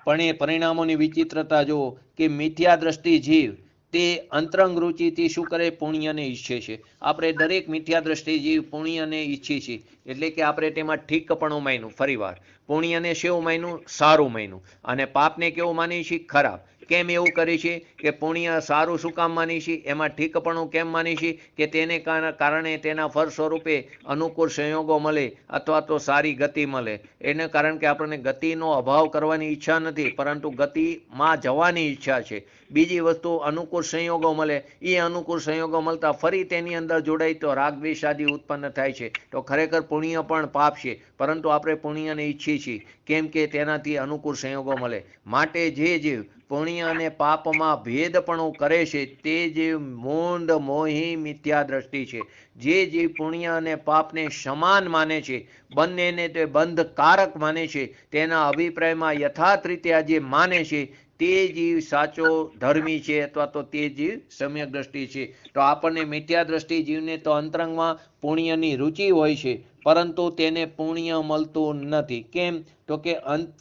પણ એ પરિણામોની વિચિત્રતા જુઓ કે મિથ્યા દ્રષ્ટિ જીવ તે અંતરંગ રુચિથી શું કરે? પુણ્યને ઈચ્છે છે। આપણે દરેક મિથ્યા દ્રષ્ટિ જીવ પુણ્યને ઈચ્છીએ છીએ એટલે કે આપણે તેમાં ઠીકપણું માન્યું। ફરીવાર, પુણ્યને કેવું માન્યું? સારું માન્યું અને પાપને કેવું માની છીએ? ખરાબ। કેમ એવું કરી છે કે પુણ્ય સારું શું કામ માની છીએ? એમાં ઠીકપણું કેમ માની છીએ? કે તેને કારણે તેના ફળ સ્વરૂપે અનુકૂળ સંયોગો મળે અથવા તો સારી ગતિ મળે। એને કારણ કે આપણને ગતિનો અભાવ કરવાની ઈચ્છા નથી, પરંતુ ગતિમાં જવાની ઈચ્છા છે। બીજી વસ્તુ, અનુકૂળ સંયોગો મળે, એ અનુકૂળ સંયોગો મળતા ફરી તેની અંદર જોડાય તો રાગ દ્વેષ આદિ ઉત્પન્ન થાય છે। તો ખરેખર પુણ્ય પણ પાપ છે, પરંતુ આપણે પુણ્યને ઈચ્છીએ છીએ કેમ કે તેનાથી અનુકૂળ સંયોગો મળે। માટે જે જીવ પુણ્ય અને પાપમાં ભેદપણું કરે છે તે જીવ મૂંઢ મોહી મિથ્યા દ્રષ્ટિ છે। જે જીવ પુણ્ય અને પાપને સમાન માને છે, બંનેને તે બંધકારક માને છે, તેના અભિપ્રાયમાં યથાર્થ રીતે આ જે માને છે તે જીવ સાચો ધર્મી છે અથવા તો તે જીવ સમ્યક દ્રષ્ટિ છે. તો આપણને મિથ્યા દ્રષ્ટિ જીવને તો અંતરંગમાં પુણ્યની રુચિ હોય છે, પરંતુ તેને પુણ્ય મળતું નથી. કેમ? તો કે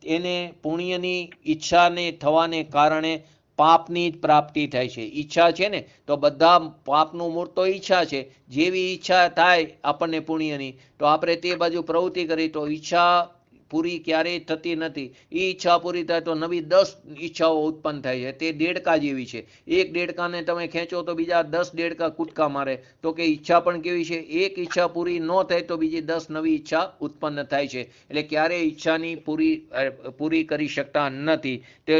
એને પુણ્યની ઈચ્છાને થવાને કારણે પાપની જ પ્રાપ્તિ થાય છે. ઈચ્છા છે ને, તો બધા પાપનું મૂળ તો ઈચ્છા છે. જેવી ઈચ્છા થાય આપણને પુણ્યની, તો આપણે તે બાજુ પ્રવૃત્તિ કરી તો ઈચ્છા પૂરી ક્યારેય થતી નથી. એ ઈચ્છા પૂરી થાય તો નવી 10 ઈચ્છાઓ ઉત્પન્ન થાય છે. તે દેડકા જેવી છે. એક દેડકાને તમે ખેંચો તો બીજા 10 દેડકા કૂદકા મારે. તો કે ઈચ્છા પણ કેવી છે? એક ઈચ્છા પૂરી ન થાય તો બીજી 10 નવી ઈચ્છા ઉત્પન્ન થાય છે. એટલે ક્યારેય ઈચ્છાની પૂરી કરી શકતા નથી. તે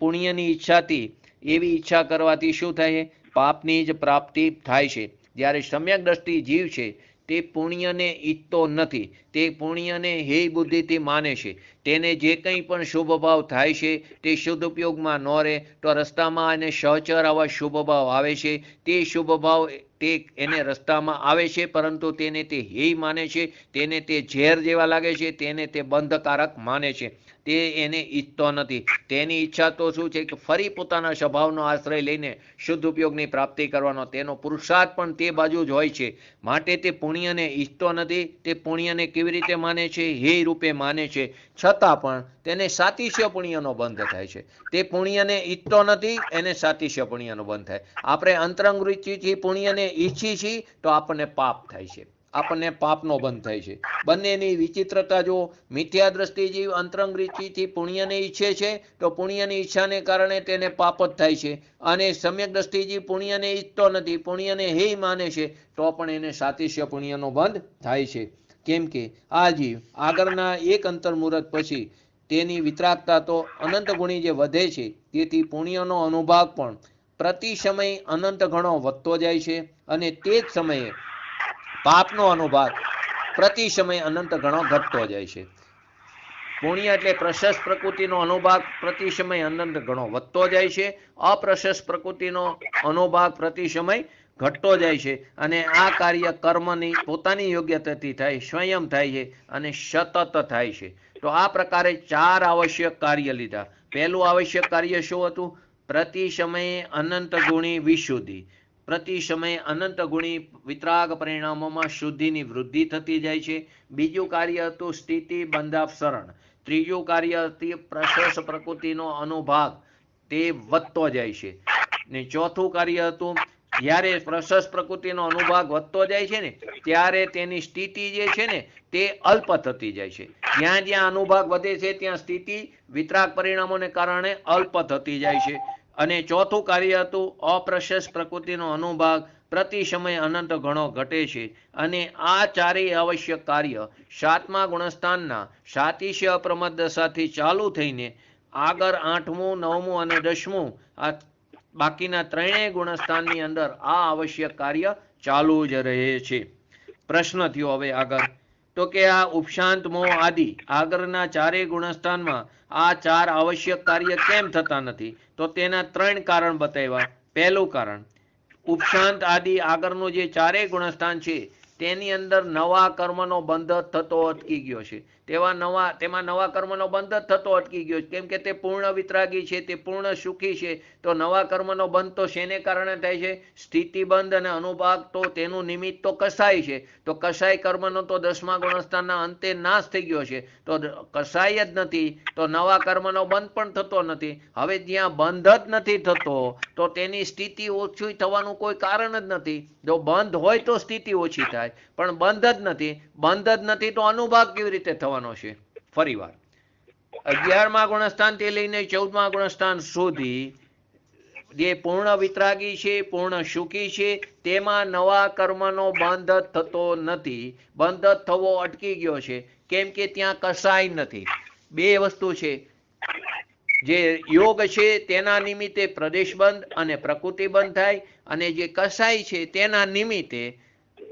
પુણ્યની ઈચ્છાથી, એવી ઈચ્છા કરવાથી શું થાય છે? પાપની જ પ્રાપ્તિ થાય છે. જ્યારે સમ્યક દ્રષ્ટિ જીવ છે તે પુણ્યને ઈચ્છતો નથી. તે પુણ્યને હેય બુદ્ધિથી માને છે. તેને જે કંઈ પણ શુભ ભાવ થાય છે તે શુદ્ધ ઉપયોગમાં ન રહે તો રસ્તામાં એને સહચર આવા શુભ ભાવ આવે છે. તે શુભ ભાવ તે એને રસ્તામાં આવે છે, પરંતુ તેને તે હેય માને છે, તેને તે ઝેર જેવા લાગે છે, તેને તે બંધકારક માને છે. તે એને ઈચ્છતો નથી. તેની ઈચ્છા તો શું છે કે ફરી પોતાના સ્વભાવનો આશ્રય લઈને શુદ્ધ ઉપયોગની પ્રાપ્તિ કરવાનો. તેનો પુરુષાર્થ પણ તે બાજુ જ હોય છે. માટે તે પુણ્યને ઈચ્છતો નથી. તે પુણ્યને કેવી રીતે માને છે? હેય રૂપે માને છે. છતાં પણ તેને સાતિશ્ય પુણ્યનો બંધ થાય છે. તે પુણ્યને ઈચ્છતો નથી, એને સાતિશ્ય પુણ્યનો બંધ થાય. આપણે અંતરંગ રૂચિથી પુણ્યને ઈચ્છી છીએ તો આપણને પાપ થાય છે, આપણને પાપનો બંધ થાય છે. બંનેની વિચિત્રતા જો. મિથ્યા દ્રષ્ટિ જીવ અંતરંગ રૂચિથી પુણ્યને ઈચ્છે છે તો પુણ્યની ઈચ્છાને કારણે તેને પાપ જ થાય છે. અને સમ્યક દ્રષ્ટિ જીવ પુણ્યને ઈચ્છતો નથી, પુણ્યને હેય માને છે, તો પણ એને સાતિશ્ય પુણ્યનો બંધ થાય છે. કેમ કે આ જીવ આગળના એક અંતર્મુહૂર્ત પછી તેની વિતરાગતા તો અનંત ગુણી જે વધે છે, તેથી પુણ્યનો અનુભાગ પણ પ્રતિ સમય અનંત ગણો વધતો જાય છે. અને તે જ સમયે પાપનો અનુભાગ પ્રતિ સમય અનંત ગણો ઘટતો જાય છે. પુણ્ય એટલે પ્રશસ્ત પ્રકૃતિનો અનુભાગ પ્રતિ સમય અનંત ગણો વધતો જાય છે. અપ્રશસ્ત પ્રકૃતિનો અનુભાગ પ્રતિ સમય ઘટતો જાય છે. અને આ કાર્ય કર્મની પોતાની યોગ્યતાથી થાય, સ્વયં થાય છે અને સતત થાય છે. તો આ પ્રકારે 4 આવશ્યક કાર્ય લીધા. પહેલું આવશ્યક કાર્ય શું હતું? પ્રતિ સમયે અનંત ગુણી વિશુદ્ધિ. પ્રતિ સમયે અનંત ગુણી વિતરાગ પરિણામોમાં શુદ્ધિની વૃદ્ધિ થતી જાય છે. બીજું કાર્ય હતું સ્થિતિ બંધાપસરણ. ત્રીજું કાર્ય હતી પ્રશસ્ત પ્રકૃતિનો અનુભાગ, તે વધતો જાય છે. ને ચોથું કાર્ય હતું જ્યારે પ્રશસ્ત પ્રકૃતિનો અનુભાગ વધતો જાય છે ને, ત્યારે તેની સ્થિતિ જે છે ને તે અલ્પ થતી જાય છે. જ્યાં જ્યાં અનુભાગ વધે છે ત્યાં સ્થિતિ વિતરાગ પરિણામોને કારણે અલ્પ થતી જાય છે. અને ચોથું કાર્ય હતું અપ્રશસ્ત પ્રકૃતિનો અનુભાગ પ્રતિ સમય અનંત ગણો ઘટે છે. અને આ ચારેય આવશ્યક કાર્ય 7મા ગુણસ્થાનના સાતિશ્ય અપ્રમદ દશાથી ચાલુ થઈને આગળ 8મું, 9મું અને 10મું આ બાકીના ત્રણેય ગુણસ્થાનની અંદર આ આવશ્યક કાર્ય ચાલુ જ રહે છે. પ્રશ્ન થયો હવે આગળ, તો કે આ ઉપશાંત મોહ આદિ આગળના ચારેય ગુણસ્થાનમાં આ 4 આવશ્યક કાર્ય કેમ થતા નથી? તો તેના 3 કારણ બતાવ્યા. પહેલું કારણ, ઉપશાંત આદિ આગળનું જે ચારેય ગુણસ્થાન છે તેની અંદર નવા કર્મનો બંધ થતો અટકી ગયો છે. તેમાં નવા કર્મનો બંધ જ થતો અટકી ગયો છે. કેમ કે તે પૂર્ણ વિતરાગી છે, તે પૂર્ણ સુખી છે. તો નવા કર્મનો બંધ તો શેને કારણે થાય છે? સ્થિતિબંધ અને અનુભાગ. તો તેનું નિમિત્ત તો કસાય છે. તો કસાય કર્મનો તો 10મા ગુણસ્થાનના અંતે નાશ થઈ ગયો છે. તો કસાય જ નથી તો નવા કર્મનો બંધ પણ થતો નથી. હવે જ્યાં બંધ જ નથી થતો તો તેની સ્થિતિ ઓછી થવાનું કોઈ કારણ જ નથી. જો બંધ હોય તો સ્થિતિ ઓછી થાય, પણ બંધ જ નથી. બંધ જ નથી તો અનુભાગ કેવી રીતે થવાનો છે? ફરી વાર, 11મા ગુણસ્થાનથી લઈને 14મા ગુણસ્થાન સુધી જે પૂર્ણ વિતરાગી છે, પૂર્ણ સુખી છે, તેમાં નવા કર્મનો બંધ થતો નથી. બંધ થવો અટકી ગયો છે. કેમ કે ત્યાં કસાય નથી. બે વસ્તુ છે. જે યોગ છે તેના નિમિત્તે પ્રદેશબંધ અને પ્રકૃતિબંધ થાય, અને જે કસાય છે તેના નિમિત્તે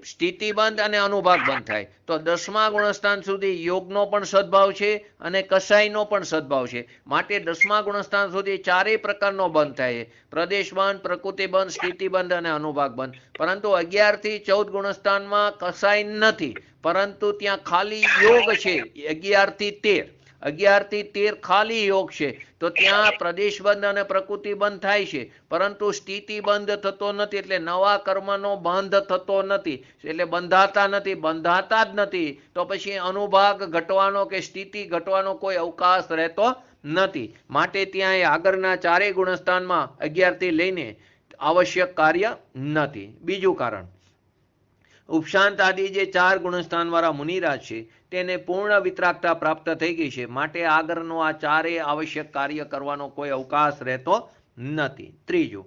સ્થિતિબંધ અને અનુભાગ બંધ થાય. તો 10મા ગુણસ્થાન સુધી યોગનો પણ સદભાવ છે અને કસાયનો પણ સદભાવ છે. માટે 10મા ગુણસ્થાન સુધી ચારેય પ્રકારનો બંધ થાય છે: પ્રદેશબંધ, પ્રકૃતિબંધ, સ્થિતિબંધ અને અનુભાગ બંધ. પરંતુ 11 થી 14 ગુણસ્થાનમાં કસાય નથી, પરંતુ ત્યાં ખાલી યોગ છે. 11 થી 13 11 થી 13 ખાલી યોગ છે, તો ત્યાં પ્રદેશ બંધ અને પ્રકૃતિ બંધ થાય છે, પરંતુ સ્થિતિ બંધ થતો નથી, એટલે નવા કર્મનો બંધ થતો નથી, એટલે બંધાતા નથી, બંધાતા જ નથી, તો પછી અનુભાગ ઘટવાનો કે સ્થિતિ ઘટવાનો કોઈ અવકાશ રહેતો નથી. માટે ત્યાં આગળના ચારેય ગુણસ્થાનમાં 11 થી લઈને આવશ્યક કાર્ય નથી. બીજું કારણ, ઉપશાંત આદિ જે 4 ગુણસ્થાન વાળા મુનિરાજ છે તેને પૂર્ણ વિતરાગતા પ્રાપ્ત થઈ ગઈ છે, માટે આગળનો આ ચારેય આવશ્યક કાર્ય કરવાનો કોઈ અવકાશ રહેતો નથી. ત્રીજું,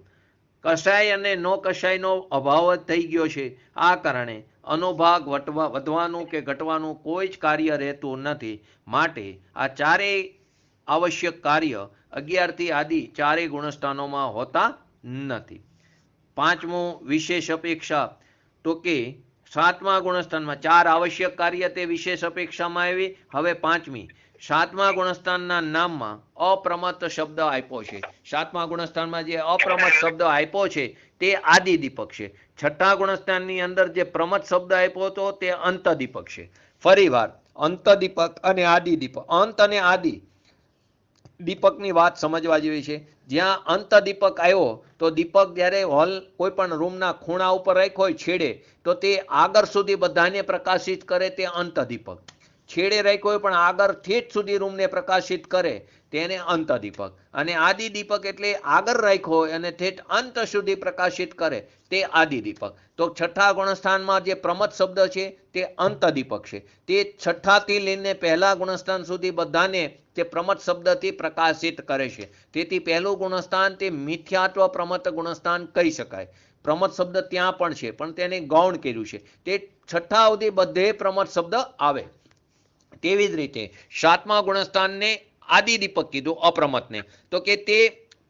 કષાય અને નો કષાયનો અભાવ જ થઈ ગયો છે, આ કારણે અનુભાગ વધવાનું કે ઘટવાનું કોઈ જ કાર્ય રહેતું નથી, માટે આ ચારેય આવશ્યક કાર્ય 11 થી આદિ ચારેય ગુણસ્થાનોમાં હોતા નથી. પાંચમું, વિશેષ અપેક્ષા, તો કે 7મા ગુણસ્થાનમાં 4 આવશ્યક કાર્ય તે વિશેષ અપેક્ષામાં આવી. હવે પાંચમી, 7મા ગુણસ્થાનના નામમાં અપ્રમત્ત શબ્દ આપ્યો છે. 7મા ગુણસ્થાનમાં જે અપ્રમત્ત શબ્દ આપ્યો છે તે આદિદીપક છે. 6ઠ્ઠા ગુણસ્થાનની અંદર જે પ્રમત્ત શબ્દ આપ્યો હતો તે અંતદીપક છે. ફરીવાર અંતદીપક અને આદિદીપક, અંત અને આદિ દીપકની વાત સમજવા જેવી છે. જ્યાં અંત દીપક આવ્યો તો દીપક જ્યારે હોલ કોઈ પણ રૂમના ખૂણા ઉપર રાખ્યો હોય છેડે, તો તે આગળ સુધી બધાને પ્રકાશિત કરે તે અંત દીપક. છેડે રાખ્યો હોય પણ આગળ ઠેઠ સુધી રૂમને પ્રકાશિત કરે તેને અંત દીપક. અને આદિ દીપક એટલે આગળ રાખ્યો હોય અને ઠેઠ અંત સુધી પ્રકાશિત કરે તે આદિ દીપક. તો 6ઠ્ઠા ગુણસ્થાનમાં જે પ્રમત્ત શબ્દ છે તે અંત દીપક છે. તે 6ઠ્ઠાથી લઈને પહેલા ગુણસ્થાન સુધી બધાને તે પ્રમત્ત શબ્દથી પ્રકાશિત કરે છે. તેથી પહેલું ગુણસ્થાન તે મિથ્યાત્વ પ્રમત્ત ગુણસ્થાન કહી શકાય. પ્રમત્ત શબ્દ ત્યાં પણ છે પણ તેને ગૌણ કર્યું છે. તે 6ઠ્ઠા સુધી બધે પ્રમત્ત શબ્દ આવે. તેવી જ રીતે 7મા ગુણસ્થાનને આદિદીપક કીધું અપ્રમત્તને, તો કે તે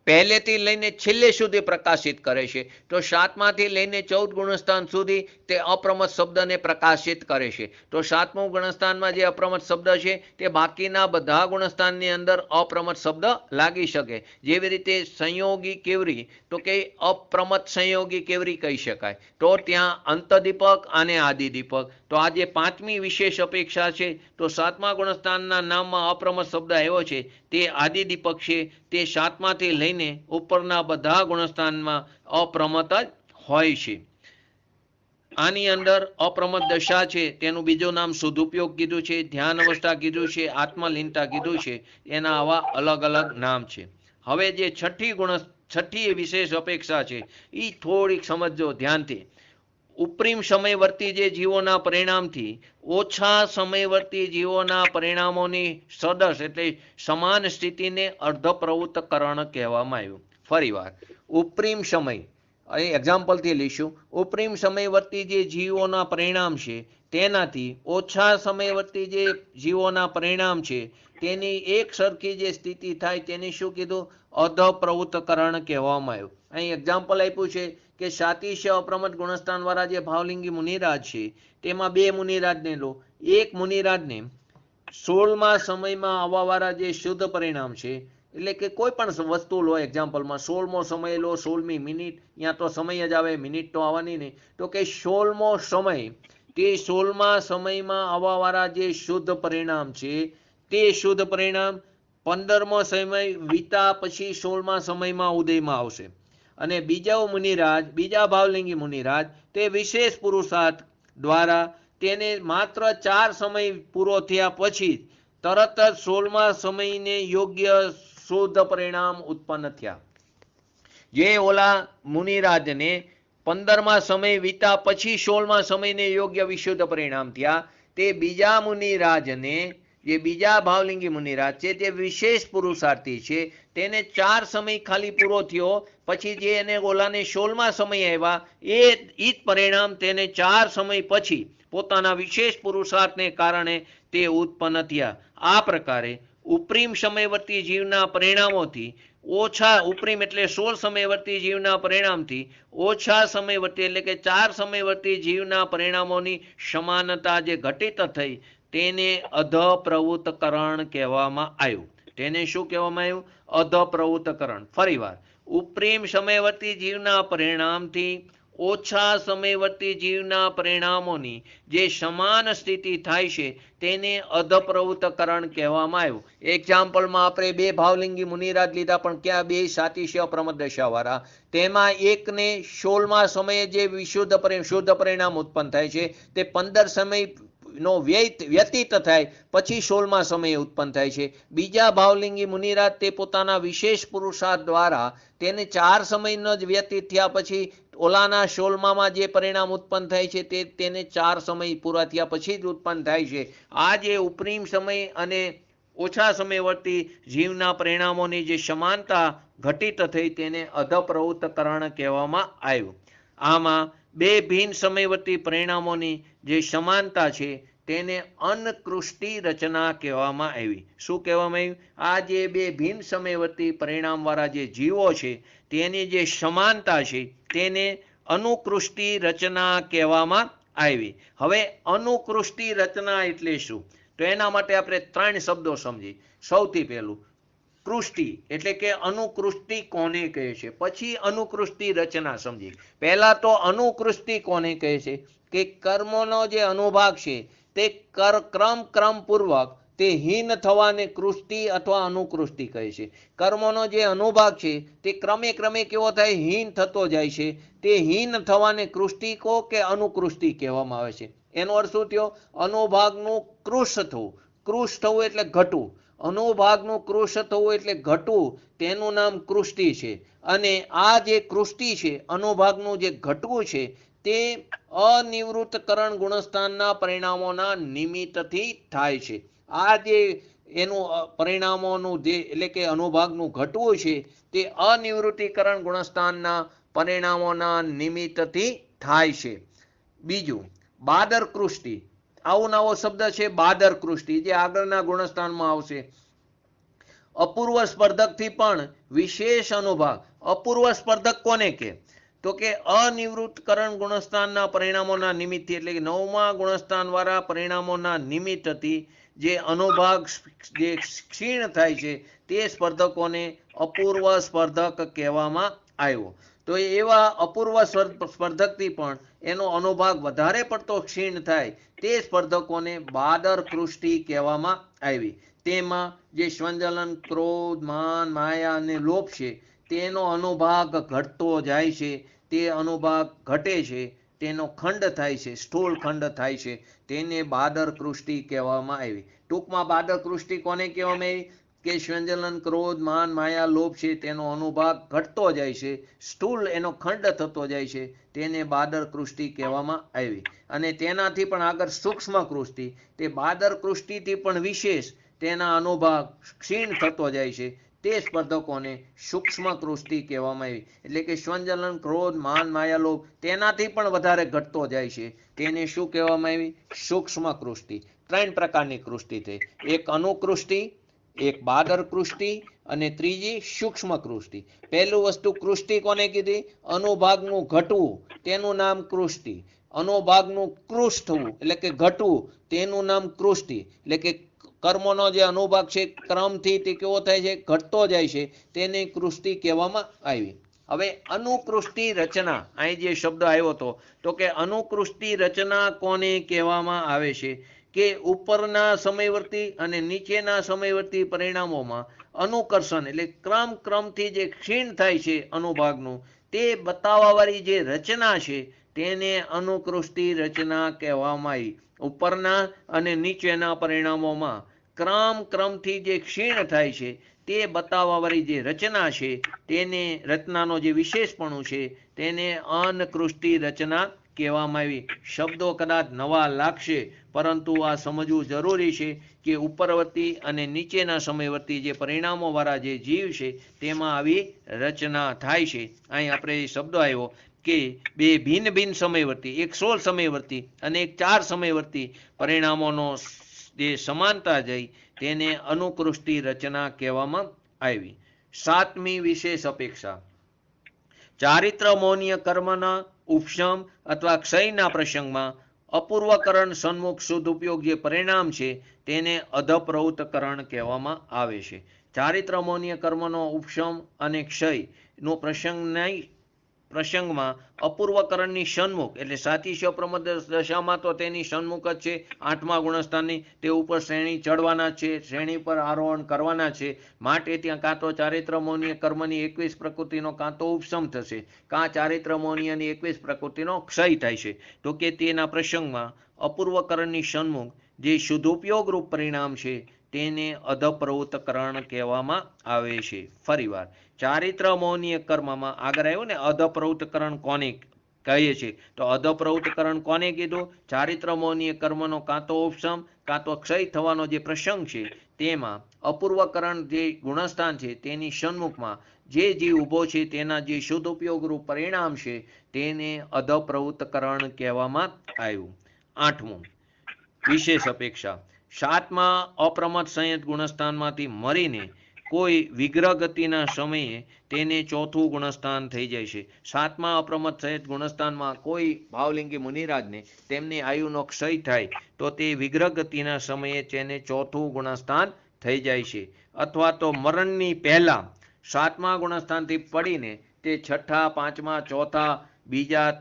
પહેલેથી લઈને છેલ્લે સુધી પ્રકાશિત કરે છે. તો 7માંથી લઈને 14 ગુણસ્થાન સુધી તે અપ્રમત્ત શબ્દને પ્રકાશિત કરે છે. તો 7મું ગુણસ્થાનમાં જે અપ્રમત્ત શબ્દ છે તે બાકીના બધા ગુણસ્થાનની અંદર અપ્રમત્ત શબ્દ લાગી શકે. જેવી રીતે સંયોગી કેવરી, તો કે અપ્રમત્ત સંયોગી કેવરી કહી શકાય. તો ત્યાં અંતદીપક અને આદિદીપક. તો આ જે પાંચમી વિશેષ અપેક્ષા છે, તો 7મા ગુણસ્થાનના નામમાં અપ્રમત્ત શબ્દ આવ્યો છે તે આદિદીપક છે. તે 7માંથી લઈને ઉપરના બધા ગુણસ્થાનમાં અપ્રમત્ત જ હોય છે. આની અંદર અપ્રમત્ત દશા છે તેનું બીજું નામ સદુપયોગ કીધું છે, ધ્યાન અવસ્થા કીધું છે, આત્મલીનતા કીધું છે. એના આવા અલગ અલગ નામ છે. હવે જે છઠ્ઠી વિશેષ અપેક્ષા છે એ થોડીક સમજો ધ્યાનથી. ઉપરીમ સમયવર્તી જે જીવોના પરિણામથી ઓછા સમયવર્તી જીવોના પરિણામોની સદસ એટલે સમાન સ્થિતિને અર્ધપ્રવૃત્તકરણ કહેવામાં આવ્યું. ફરીવાર, ઉપરીમ સમય, અહીં એક્ઝામ્પલથી લઈશું. ઉપરીમ સમયવર્તી જે જીવોના પરિણામ છે તેનાથી ઓછા સમયવર્તી જે જીવોના પરિણામ છે તેની એક સરખી જે સ્થિતિ થાય તેને શું કીધું? અર્ધપ્રવૃત્તકરણ કહેવામાં આવ્યું. અહીં એક્ઝામ્પલ આપ્યું છે કે સાતિશ્ય અપ્રમત્ત ગુણસ્થાન વાળા જે ભાવલિંગી મુનિરાજ છે તેમાં 2 મુનિરાજને લો. એક મુનિરાજને 16મા સમયમાં આવવાવાળા જે શુદ્ધ પરિણામ છે, એટલે કે કોઈ પણ વસ્તુ લો, એક્ઝામ્પલમાં 16મો સમય લો, 16મી મિનિટ, ત્યાં તો સમય જ આવે, મિનિટ તો આવવાની નહીં. તો કે 16મો સમય, તે 16મા સમયમાં આવવાવાળા જે શુદ્ધ પરિણામ છે તે શુદ્ધ પરિણામ 15મો સમય વીતા પછી 16મા સમયમાં ઉદયમાં આવશે. અને બીજા ભાવલિંગી મુનિરાજ તે વિશેષ પુરુષાર્થ દ્વારા તેને માત્ર 4 સમય પૂરો થયા પછી તરત જ 16મા સમયને યોગ્ય શુદ્ધ પરિણામ ઉત્પન્ન થયા. જે ઓલા મુનિરાજને 15મા સમય વીતા પછી 16મા સમયને યોગ્ય વિશુદ્ધ પરિણામ થયા, તે બીજા મુનિરાજને, જે બીજા ભાવલિંગી મુનિરાજ છે તે વિશેષ પુરુષાર્થી છે, તેને 4 સમય ખાલી પૂરો થયો પછી જે એને ઓલાને 16મા સમય આવ્યા એ જ પરિણામ તેને 4 સમય પછી પોતાના વિશેષ પુરુષાર્થને કારણે તે ઉત્પન્ન થયા. આ પ્રકારે ઉપરીમ સમયવર્તી જીવના પરિણામોથી ઓછા, ઉપરીમ એટલે 16 સમયવર્તી જીવના પરિણામથી ઓછા સમયવર્તી એટલે કે 4 સમયવર્તી જીવના પરિણામોની સમાનતા જે ઘટિત થઈ તેને અધપ્રવૃત્તકરણ કહેવામાં આવ્યું. તેને શું કહેવામાં આવ્યું? અધપ્રવૃત્તકરણ. ફરીવાર, ઉપરીમ સમયવર્તી જીવના પરિણામથી ઓછા સમયવર્તી જીવના પરિણામોની જે સમાન સ્થિતિ થાય છે તેને અધપ્રવૃત્તકરણ કહેવામાં આવ્યું. એક્ઝામ્પલમાં આપણે બે ભાવલિંગી મુનિરાજ લીધા, પણ ક્યાં બે સાતિશય અપ્રમદ દશાવાળા. તેમાં એકને 16મા સમયે જે શુદ્ધ પરિણામ ઉત્પન્ન થાય છે તે 15 સમયનો વ્યતીત થાય પછી 16મા સમયે ઉત્પન્ન થાય છે. બીજા ભાવલિંગી મુનિરાજ તે પોતાના વિશેષ પુરુષાર્થ દ્વારા તેને 4 સમયનો જ વ્યતીત થયા પછી ઓલાના 16માં જે પરિણામ ઉત્પન્ન થાય છે તેને 4 સમય પૂરા થયા પછી જ ઉત્પન્ન થાય છે. આ જે ઉપરીમ સમય અને ઓછા સમયવર્તી જીવના પરિણામોની જે સમાનતા ઘટિત થઈ તેને અધપ્રવૃત્તકરણ કહેવામાં આવ્યું. આમાં બે ભિન્ન સમયવર્તી પરિણામોની જે સમાનતા છે તેને અનકૃષ્ટિ રચના કહેવામાં આવી. શું કહેવામાં આવ્યું? આ જે બે ભિન્ન સમયવર્તી પરિણામવાળા જે જીવો છે તેની જે સમાનતા છે તેને અનુકૃષ્ટિ રચના કહેવામાં આવી. હવે અનુકૃષ્ટિ રચના એટલે શું? તો એના માટે આપણે 3 શબ્દો સમજી. સૌથી પહેલું કૃષ્ટિ એટલે કે અનુકૃષ્ટિ કોને કહે છે, પછી અનુકૃષ્ટિ રચના સમજી. પહેલા તો અનુકૃષ્ટિ કોને કહે છે કે કર્મોનો જે અનુભાગ છે તે ક્રમપૂર્વક તે હીન થવાને કૃષ્ટિ અથવા અનુકૃષ્ટિ કહે છે. કર્મોનો જે અનુભાગ છે તે ક્રમે કેવો થાય? હીન થતો જાય છે. તે હીન થવાને કૃષ્ટિ કહો કે અનુકૃષ્ટિ કહેવામાં આવે છે. એનો અર્થ શું થયો? અનુભાગનું કૃશ થવું. કૃશ થવું એટલે ઘટવું. અનુભાગનું કૃશ થવું એટલે ઘટવું, તેનું નામ કૃષ્ટિ છે. અને આ જે કૃષ્ટિ છે, અનુભાગનું જે ઘટવું છે, તે અનિવૃત્તકરણ ગુણસ્થાનના પરિણામોના નિમિત્તથી થાય છે. આ જે એનું પરિણામોનું જે એટલે કે અનુભાગનું ઘટવું છે તે અનિવૃત્તિકરણ ગુણસ્થાનના પરિણામોના નિમિત્તથી થાય છે. બીજું બાદર કૃષ્ટિ. આવો નવો શબ્દ છે બાદર કૃષ્ટિ, જે આગળના ગુણસ્થાનમાં આવશે. અપૂર્વ સ્પર્ધકથી પણ વિશેષ અનુભાગ. અપૂર્વ સ્પર્ધક કોને કે? તો કે અનિવૃત્તકરણ ગુણસ્થાનના પરિણામોના નિમિત્તથી એટલે કે 9મા ગુણસ્થાન વાળા પરિણામોના નિમિત્તથી જે અનુભાગ જે ક્ષીણ થાય છે તે સ્પર્ધકોને અપૂર્વ સ્પર્ધક કહેવામાં આવ્યો. તો એવા અપૂર્વ સ્પર્ધકથી પણ એનો અનુભાગ વધારે પડતો ક્ષીણ થાય તે સ્પર્ધકોને બાદર કૃષ્ટિ કહેવામાં આવી. તેમાં જે સ્વંજલન, ક્રોધ, માન, માયા અને લોભ છે તેનો અનુભાગ ઘટતો જાય છે. તે અનુભાગ ઘટે છે, તેનો ખંડ થાય છે, સ્થૂળ ખંડ થાય છે, તેને બાદર કૃષ્ટિ કહેવામાં આવી. ટૂંકમાં બાદર કૃષ્ટિ કોને કહેવામાં આવી? કે સ્વંજલન, ક્રોધ, માન, માયા, લોભ છે તેનો અનુભાગ ઘટતો જાય છે, સ્થૂળ એનો ખંડ થતો જાય છે, તેને બાદર કૃષ્ટિ કહેવામાં આવી. અને તેનાથી પણ આગળ સૂક્ષ્મ કૃષ્ટિ, તે બાદર કૃષ્ટિથી પણ વિશેષ તેના અનુભાગ ક્ષીણ થતો જાય છે, તે સ્પર્ધકોને સૂક્ષ્મ કૃષ્ટિ કહેવામાં આવી. એટલે કે સ્વંજલન, ક્રોધ, માન, માયા, લોભ તેનાથી પણ વધારે ઘટતો જાય છે, તેને શું કહેવામાં આવી? સૂક્ષ્મ કૃષ્ટિ. 3 પ્રકારની કૃષ્ટિ થઈ. એક અનુકૃષ્ટિ, એક બાદર કૃષ્ટિ અને ત્રીજી સૂક્ષ્મ કૃષ્ટિ. પહેલું વસ્તુ કૃષ્ટિ કોને કીધી? અનુભાગનું ઘટવું, તેનું નામ કૃષ્ટિ. અનુભાગનું કૃશ થવું એટલે કે ઘટવું, તેનું નામ કૃષ્ટિ. એટલે કે કર્મોનો જે અનુભાગ છે ક્રમથી તે કેવો થાય છે? ઘટતો જાય છે, તેને કૃષ્ટિ કહેવામાં આવી. હવે અનુકૃષ્ટિ રચના, અહીં જે શબ્દ આવ્યો હતો તો કે અનુકૃષ્ટિ રચના કોને કહેવામાં આવે છે? કે ઉપરના સમયવર્તી અને નીચેના સમયવર્તી પરિણામોમાં અનુકર્ષણ એટલે ક્રમથી જે ક્ષીણ થાય છે અનુભાગનું, તે બતાવવાવાળી જે રચના છે તેને અનુકૃષ્ટિ રચના કહેવામાં આવી. ઉપરના અને નીચેના પરિણામોમાં ક્રમથી જે ક્ષીણ થાય છે તે બતાવવાવાળી જે રચના છે, તેને રચનાનો જે વિશેષપણું છે તેને અનકૃષ્ટિ રચના કહેવામાં આવી. શબ્દો કદાચ નવા લાગશે, પરંતુ આ સમજવું જરૂરી છે કે ઉપરવર્તી અને નીચેના સમયવર્તી જે પરિણામોવાળા જે જીવ છે તેમાં આવી રચના થાય છે. અહીં આપણે શબ્દો આવ્યો કે બે ભિન્ન સમયવર્તી, એક 16 સમયવર્તી અને એક 4 સમયવર્તી પરિણામોનો જે સમાનતા જઈ તેને અનુકૃષ્ટિ રચના કહેવામાં આવી. 7મી વિશેષ અપેક્ષા. ચારિત્ર મૌન્ય કર્મના ઉપશમ અથવા ક્ષયના પ્રસંગમાં અપૂર્વકરણ સન્મુખ શુદ્ધ ઉપયોગ જે પરિણામ છે તેને અધપ્રવૃત્તકરણ કહેવામાં આવે છે. ચારિત્ર મૌન્ય કર્મનો ઉપશમ અને ક્ષયનો પ્રસંગ નહીં પ્રસંગમાં અપૂર્વકરણની સન્મુખ એટલે સાતિશ્ય પ્રમદશામાં તો તેની સન્મુખ જ છે 8મા ગુણસ્થાનની, તે ઉપર શ્રેણી ચડવાના છે, શ્રેણી પર આરોહણ કરવાના છે, માટે ત્યાં કાં તો ચારિત્ર મૌનીય કર્મની 21 પ્રકૃતિનો કાં તો ઉપશમ થશે, કાં ચારિત્ર મૌનીયની 21 પ્રકૃતિનો ક્ષય થાય છે. તો કે તેના પ્રસંગમાં અપૂર્વકરણની સન્મુખ જે શુદ્ધોપયોગ રૂપ પરિણામ છે તેને અધપ્રવૃત્તકરણ કહેવામાં આવે છે. ફરીવાર ચારિત્ર મૌનીય કર્મમાં આગળ આવ્યું ને અધપ્રવૃત્તકરણ કોને કહીએ છીએ, તો અધપ્રવૃત્તકરણ કોને કીધું? ચારિત્ર મૌનીય કર્મનો કાં તો ઉપશમ કાં તો ક્ષય થવાનો જે પ્રસંગ છે તેમાં અપૂર્વકરણ જે ગુણસ્થાન છે તેની સન્મુખમાં જે જીવ ઊભો છે તેના જે શુદ્ધ ઉપયોગરૂપ પરિણામ છે તેને અધપ્રવૃત્તકરણ કહેવામાં આવ્યું. 8મું વિશેષ અપેક્ષા. 7મા અપ્રમત્ત સંયત ગુણસ્થાનમાંથી મરીને કોઈ વિગ્રહ ગતિના સમયે તેને ચોથું ગુણસ્થાન થઈ જાય છે. 7મા અપ્રમત્ત સંયત ગુણસ્થાનમાં કોઈ ભાવલિંગી મુનિરાજને તેમની આયુનો ક્ષય થાય તો તે વિગ્રહ ગતિના સમયે તેને ચોથું ગુણસ્થાન થઈ જાય છે. અથવા તો મરણની પહેલા 7મા ગુણસ્થાનથી પડીને તે 6ઠા, 5મા, 4થા, બીજા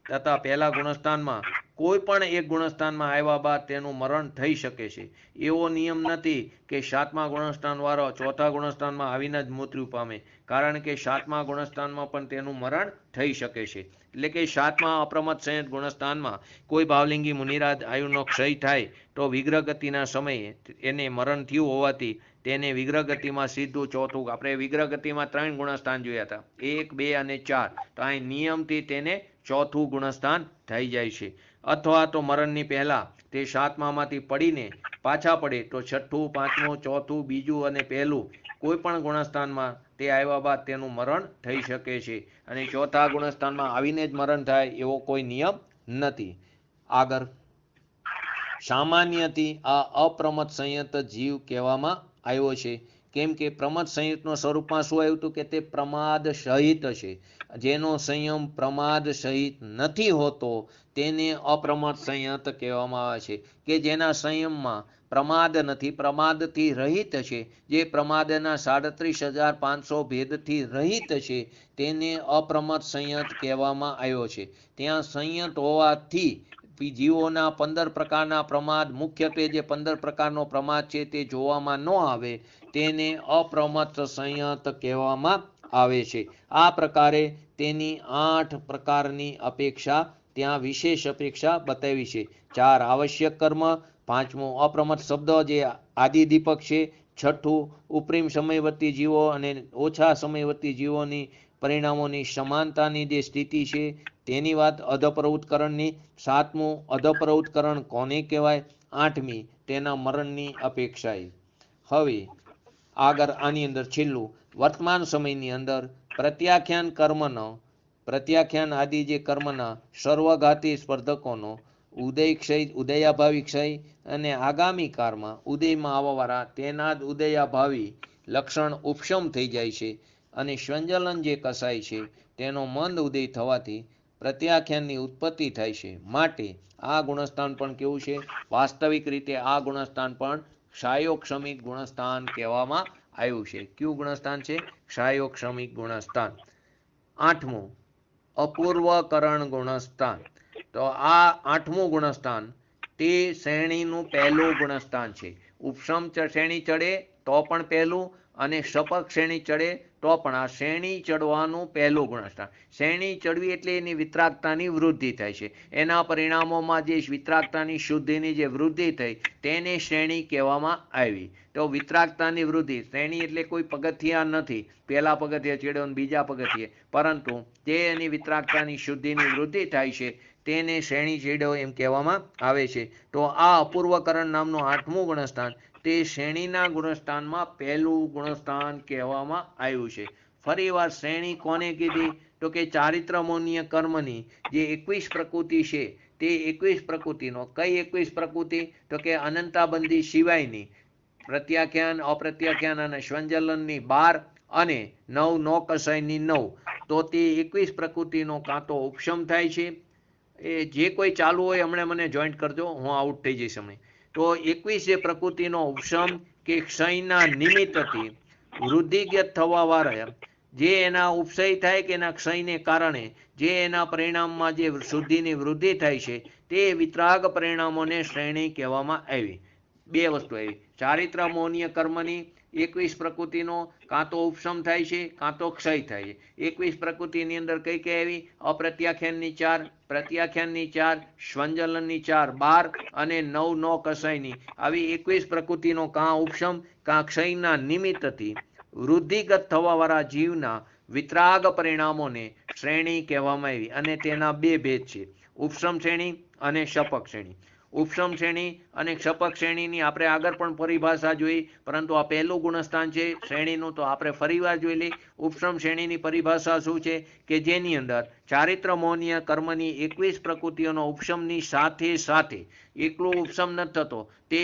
તથા પહેલા ગુણસ્થાનમાં કોઈ પણ એક ગુણસ્થાનમાં આવ્યા બાદ તેનું મરણ થઈ શકે છે. એવો નિયમ નથી કે 7મા ગુણસ્થાન વાળો 4થા ગુણસ્થાનમાં આવીને જ મૃત્યુ પામે, કારણ કે 7મા ગુણસ્થાનમાં પણ તેનું મરણ થઈ શકે છે. એટલે કે 7મા અપ્રમત્ત સંયત ગુણસ્થાનમાં કોઈ ભાવલિંગી મુનિરાજ આયુનો ક્ષય થાય તો વિગ્રહ ગતિના સમયે એને મરણ થયું હોવાથી તેને વિગ્રહ ગતિમાં સીધું ચોથું, આપણે વિગ્રહ ગતિમાં 3 ગુણસ્થાન જોયા હતા, 1, 2 અને 4, તો અહીં નિયમથી તેને ચોથું ગુણસ્થાન થઈ જાય છે. અથવા તો મરણની પહેલા તે 7મામાંથી પડીને પાછા પડે તો 6ઠું, 5મું, 4થું, બીજું અને પહેલું કોઈ પણ ગુણસ્થાનમાં તે આવ્યા બાદ તેનું મરણ થઈ શકે છે, અને ચોથા ગુણસ્થાનમાં આવીને જ મરણ થાય એવો કોઈ નિયમ નથી. આગળ સામાન્યથી આ અપ્રમત્ત સંયત જીવ કહેવામાં આવ્યો છે, કેમ કે પ્રમત્ત સંયતનો સ્વરૂપમાં શું આવ્યું હતું કે તે પ્રમાદ સહિત છે. જેનો સંયમ પ્રમાદ સહિત નથી હોતો તેને અપ્રમત્ત સંયત કહેવામાં આવે છે, કે જેના સંયમમાં પ્રમાદ નથી, પ્રમાદથી રહિત છે, જે પ્રમાદના 37,500 ભેદથી રહિત છે તેને અપ્રમત્ત સંયત કહેવામાં આવ્યો છે. ત્યાં સંયત હોવાથી જીવોના 15 પ્રકારના પ્રમાદ, મુખ્યત્વે જે 15 પ્રકારનો પ્રમાદ છે તે જોવામાં ન આવે તેને અપ્રમત્ત સંયત કહેવામાં આવે છે. આ પ્રકારે તેની 8 પ્રકારની અપેક્ષા ત્યાં વિશેષ અપેક્ષા બતાવી છે. 4 આવશ્યક કર્મ, 5મું અપ્રમત્ત શબ્દ જે આદિદીપક છે, 6ઠું ઉપરીમ સમયવર્તી જીવો અને ઓછા સમયવર્તી જીવોની પરિણામોની સમાનતાની જે સ્થિતિ છે તેની વાત અધપ્રવૃત્તકરણની, 7મું અધપ્રવૃત્તકરણ કોને કહેવાય, 8મી તેના મરણની અપેક્ષાએ. હવે આગળ આની અંદર છેલ્લું વર્તમાન સમયની અંદર પ્રત્યાખ્યાન કર્મનો, પ્રત્યાખ્યાન આદિ જે કર્મના સર્વઘાતી સ્પર્ધકોનો ઉદય ક્ષય, ઉદયાભાવી ક્ષય અને આગામી કાળમાં ઉદયમાં આવવાવાળા તેના જ ઉદયાભાવી લક્ષણ ઉપશમ થઈ જાય છે, અને સ્વંજલન જે કસાય છે તેનો મંદ ઉદય થવાથી પ્રત્યાખ્યાનની ઉત્પત્તિ થાય છે. માટે આ ગુણસ્થાન પણ કેવું છે? વાસ્તવિક રીતે આ ગુણસ્થાન પણ ક્ષાયોક્ષમિક ગુણસ્થાન કહેવામાં આવ્યું છે. કયું ગુણસ્થાન છે? ક્ષાયોક્ષમિક ગુણસ્થાન. 8મું અપૂર્વકરણ ગુણસ્થાન. તો આ 8મું ગુણસ્થાન તે શ્રેણીનું પહેલું ગુણસ્થાન છે. ઉપશમ શ્રેણી ચડે તો પણ પહેલું, અને સપક શ્રેણી ચડે તો પણ આ શ્રેણી ચડવાનું પહેલું ગુણસ્થાન. શ્રેણી ચડવી એટલે એની વિતરાગતાની વૃદ્ધિ થાય છે. એના પરિણામોમાં જે વિતરાગતાની શુદ્ધિની જે વૃદ્ધિ થઈ તેને શ્રેણી કહેવામાં આવી. તો વિતરાગતાની વૃદ્ધિ, શ્રેણી એટલે કોઈ પગથિયા નથી, પહેલા પગથિયે ચડ્યો અને બીજા પગથિયે, પરંતુ જે એની વિતરાગતાની શુદ્ધિની વૃદ્ધિ થાય છે તેને શ્રેણી ચડ્યો એમ કહેવામાં આવે છે. તો આ અપૂર્વકરણ નામનું 8મું ગુણસ્થાન તે શ્રેણીના ગુણસ્થાનમાં પહેલું ગુણસ્થાન કહેવામાં આવ્યું છે. ફરીવાર શ્રેણી કોને કીધી? તો કે ચારિત્ર મૌનીય કર્મની જે 21 પ્રકૃતિ છે તે 21 પ્રકૃતિનો, કઈ 21 પ્રકૃતિ? તો કે અનંતાબંધી સિવાયની પ્રત્યાખ્યાન, અપ્રત્યાખ્યાન અને સ્વંજલનની 12 અને 9 નો કસાયની 9, તો તે 21 પ્રકૃતિનો કાં તો ઉપશમ થાય છે, એ જે કોઈ ચાલુ હોય હમણાં મને જોઈન્ટ કરજો, હું આઉટ થઈ જઈશ હમણાં. તો 21 જે પ્રકૃતિનો ઉપશમ કે ક્ષયના નિમિત્તથી વૃદ્ધિગત થવા વાળા જે એના ઉપક્ષય થાય કે એના ક્ષયને કારણે જે એના પરિણામમાં જે શુદ્ધિની વૃદ્ધિ થાય છે તે વિતરાગ પરિણામોને શ્રેણી કહેવામાં આવી. બે વસ્તુ આવી, ચારિત્ર મોહનીય કર્મની 21 પ્રકૃતિનો કાં તો ઉપશમ થાય છે કાં તો ક્ષય થાય છે. 21 પ્રકૃતિની અંદર કઈ કઈ આવી? અપ્રત્યાખ્યાનની 4, પ્રત્યાખ્યાનની 4, સ્વંજલનની 4, 12 અને 9 નો કસાયની આવી 21 પ્રકૃતિનો કાં ઉપશમ કાં ક્ષયના નિમિત્તથી વૃદ્ધિગત થવાવાળા જીવના વિતરાગ પરિણામોને શ્રેણી કહેવામાં આવી. અને તેના બે ભેદ છે, ઉપશમ શ્રેણી અને શપક શ્રેણી. ઉપશમ શ્રેણી અને શપક શ્રેણીની આપણે આગળ પણ પરિભાષા જોઈ, પરંતુ આ પહેલું ગુણસ્થાન છે શ્રેણીનું, તો આપણે ફરીવાર જોઈ લઈએ. ઉપશમ શ્રેણીની પરિભાષા શું છે કે જેની અંદર ચારિત્ર મોહનીય કર્મની 21 પ્રકૃતિઓનો ઉપશમની સાથે સાથે એકલું ઉપશમ નથી થતો, તે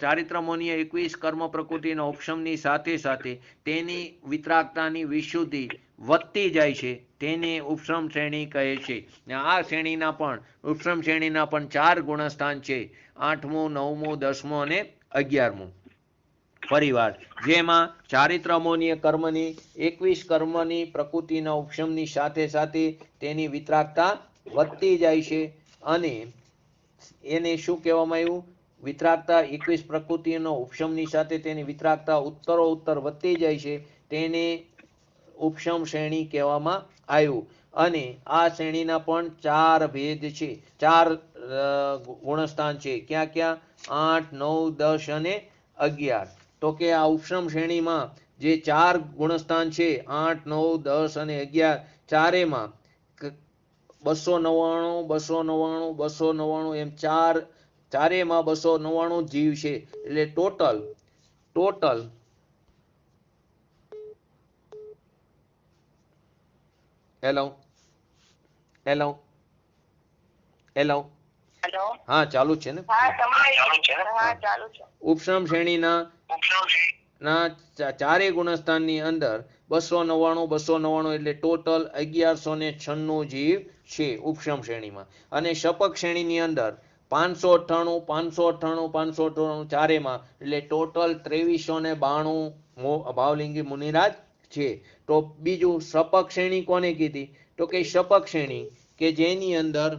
ચારિત્ર મોહનીય 21 કર્મ પ્રકૃતિના ઉપશમની સાથે સાથે તેની વિતરાગતાની વિશુદ્ધિ વધતી જાય છે, તેને ઉપશમ શ્રેણી કહે છે. આ શ્રેણીના પણ ઉપશમ શ્રેણીના પણ 4 ગુણસ્થાન છે, 8મું, 9મું, 10મું અને 11મું. ફરીવાર, જેમાં ચારિત્ર મોહનીય કર્મની 21 કર્મની પ્રકૃતિના ઉપશમની સાથે સાથે તેની વિતરાગતા વધતી જાય છે, અને એને શું કહેવામાં આવ્યું? વિતરાગતા 21 પ્રકૃતિનો ઉપશમની સાથે તેની વિતરાગતા ઉત્તરોત્તર વધતી જાય છે, તેને ઉપશમ શ્રેણી કહેવામાં આવ્યું. અને આ શ્રેણીના પણ 4 ભેદ છે, 4 ગુણસ્થાન છે. ક્યાં ક્યાં? 8, 9, 10 અને 11. તો કે આ ઉપશમ શ્રેણીમાં જે 4 ગુણસ્થાન છે, 8, 9, 10 અને 11, ચારેમાં 299, 299, 299 એમ ચારેમાં 299 જીવ છે. એટલે ટોટલ હેલો હા ચાલુ છે ને? ઉપશમ શ્રેણીના ચારે ગુણસ્થાનની અંદર 299 એટલે ટોટલ 1196 જીવ છે ઉપશમ શ્રેણીમાં. અને શપક શ્રેણીની અંદર 598 ચારેમાં, એટલે ટોટલ 2392 ભાવલિંગી મુનિરાજ છે. તો બીજું શપક શ્રેણી કોને કીધી? તો કે શપક શ્રેણી કે જેની અંદર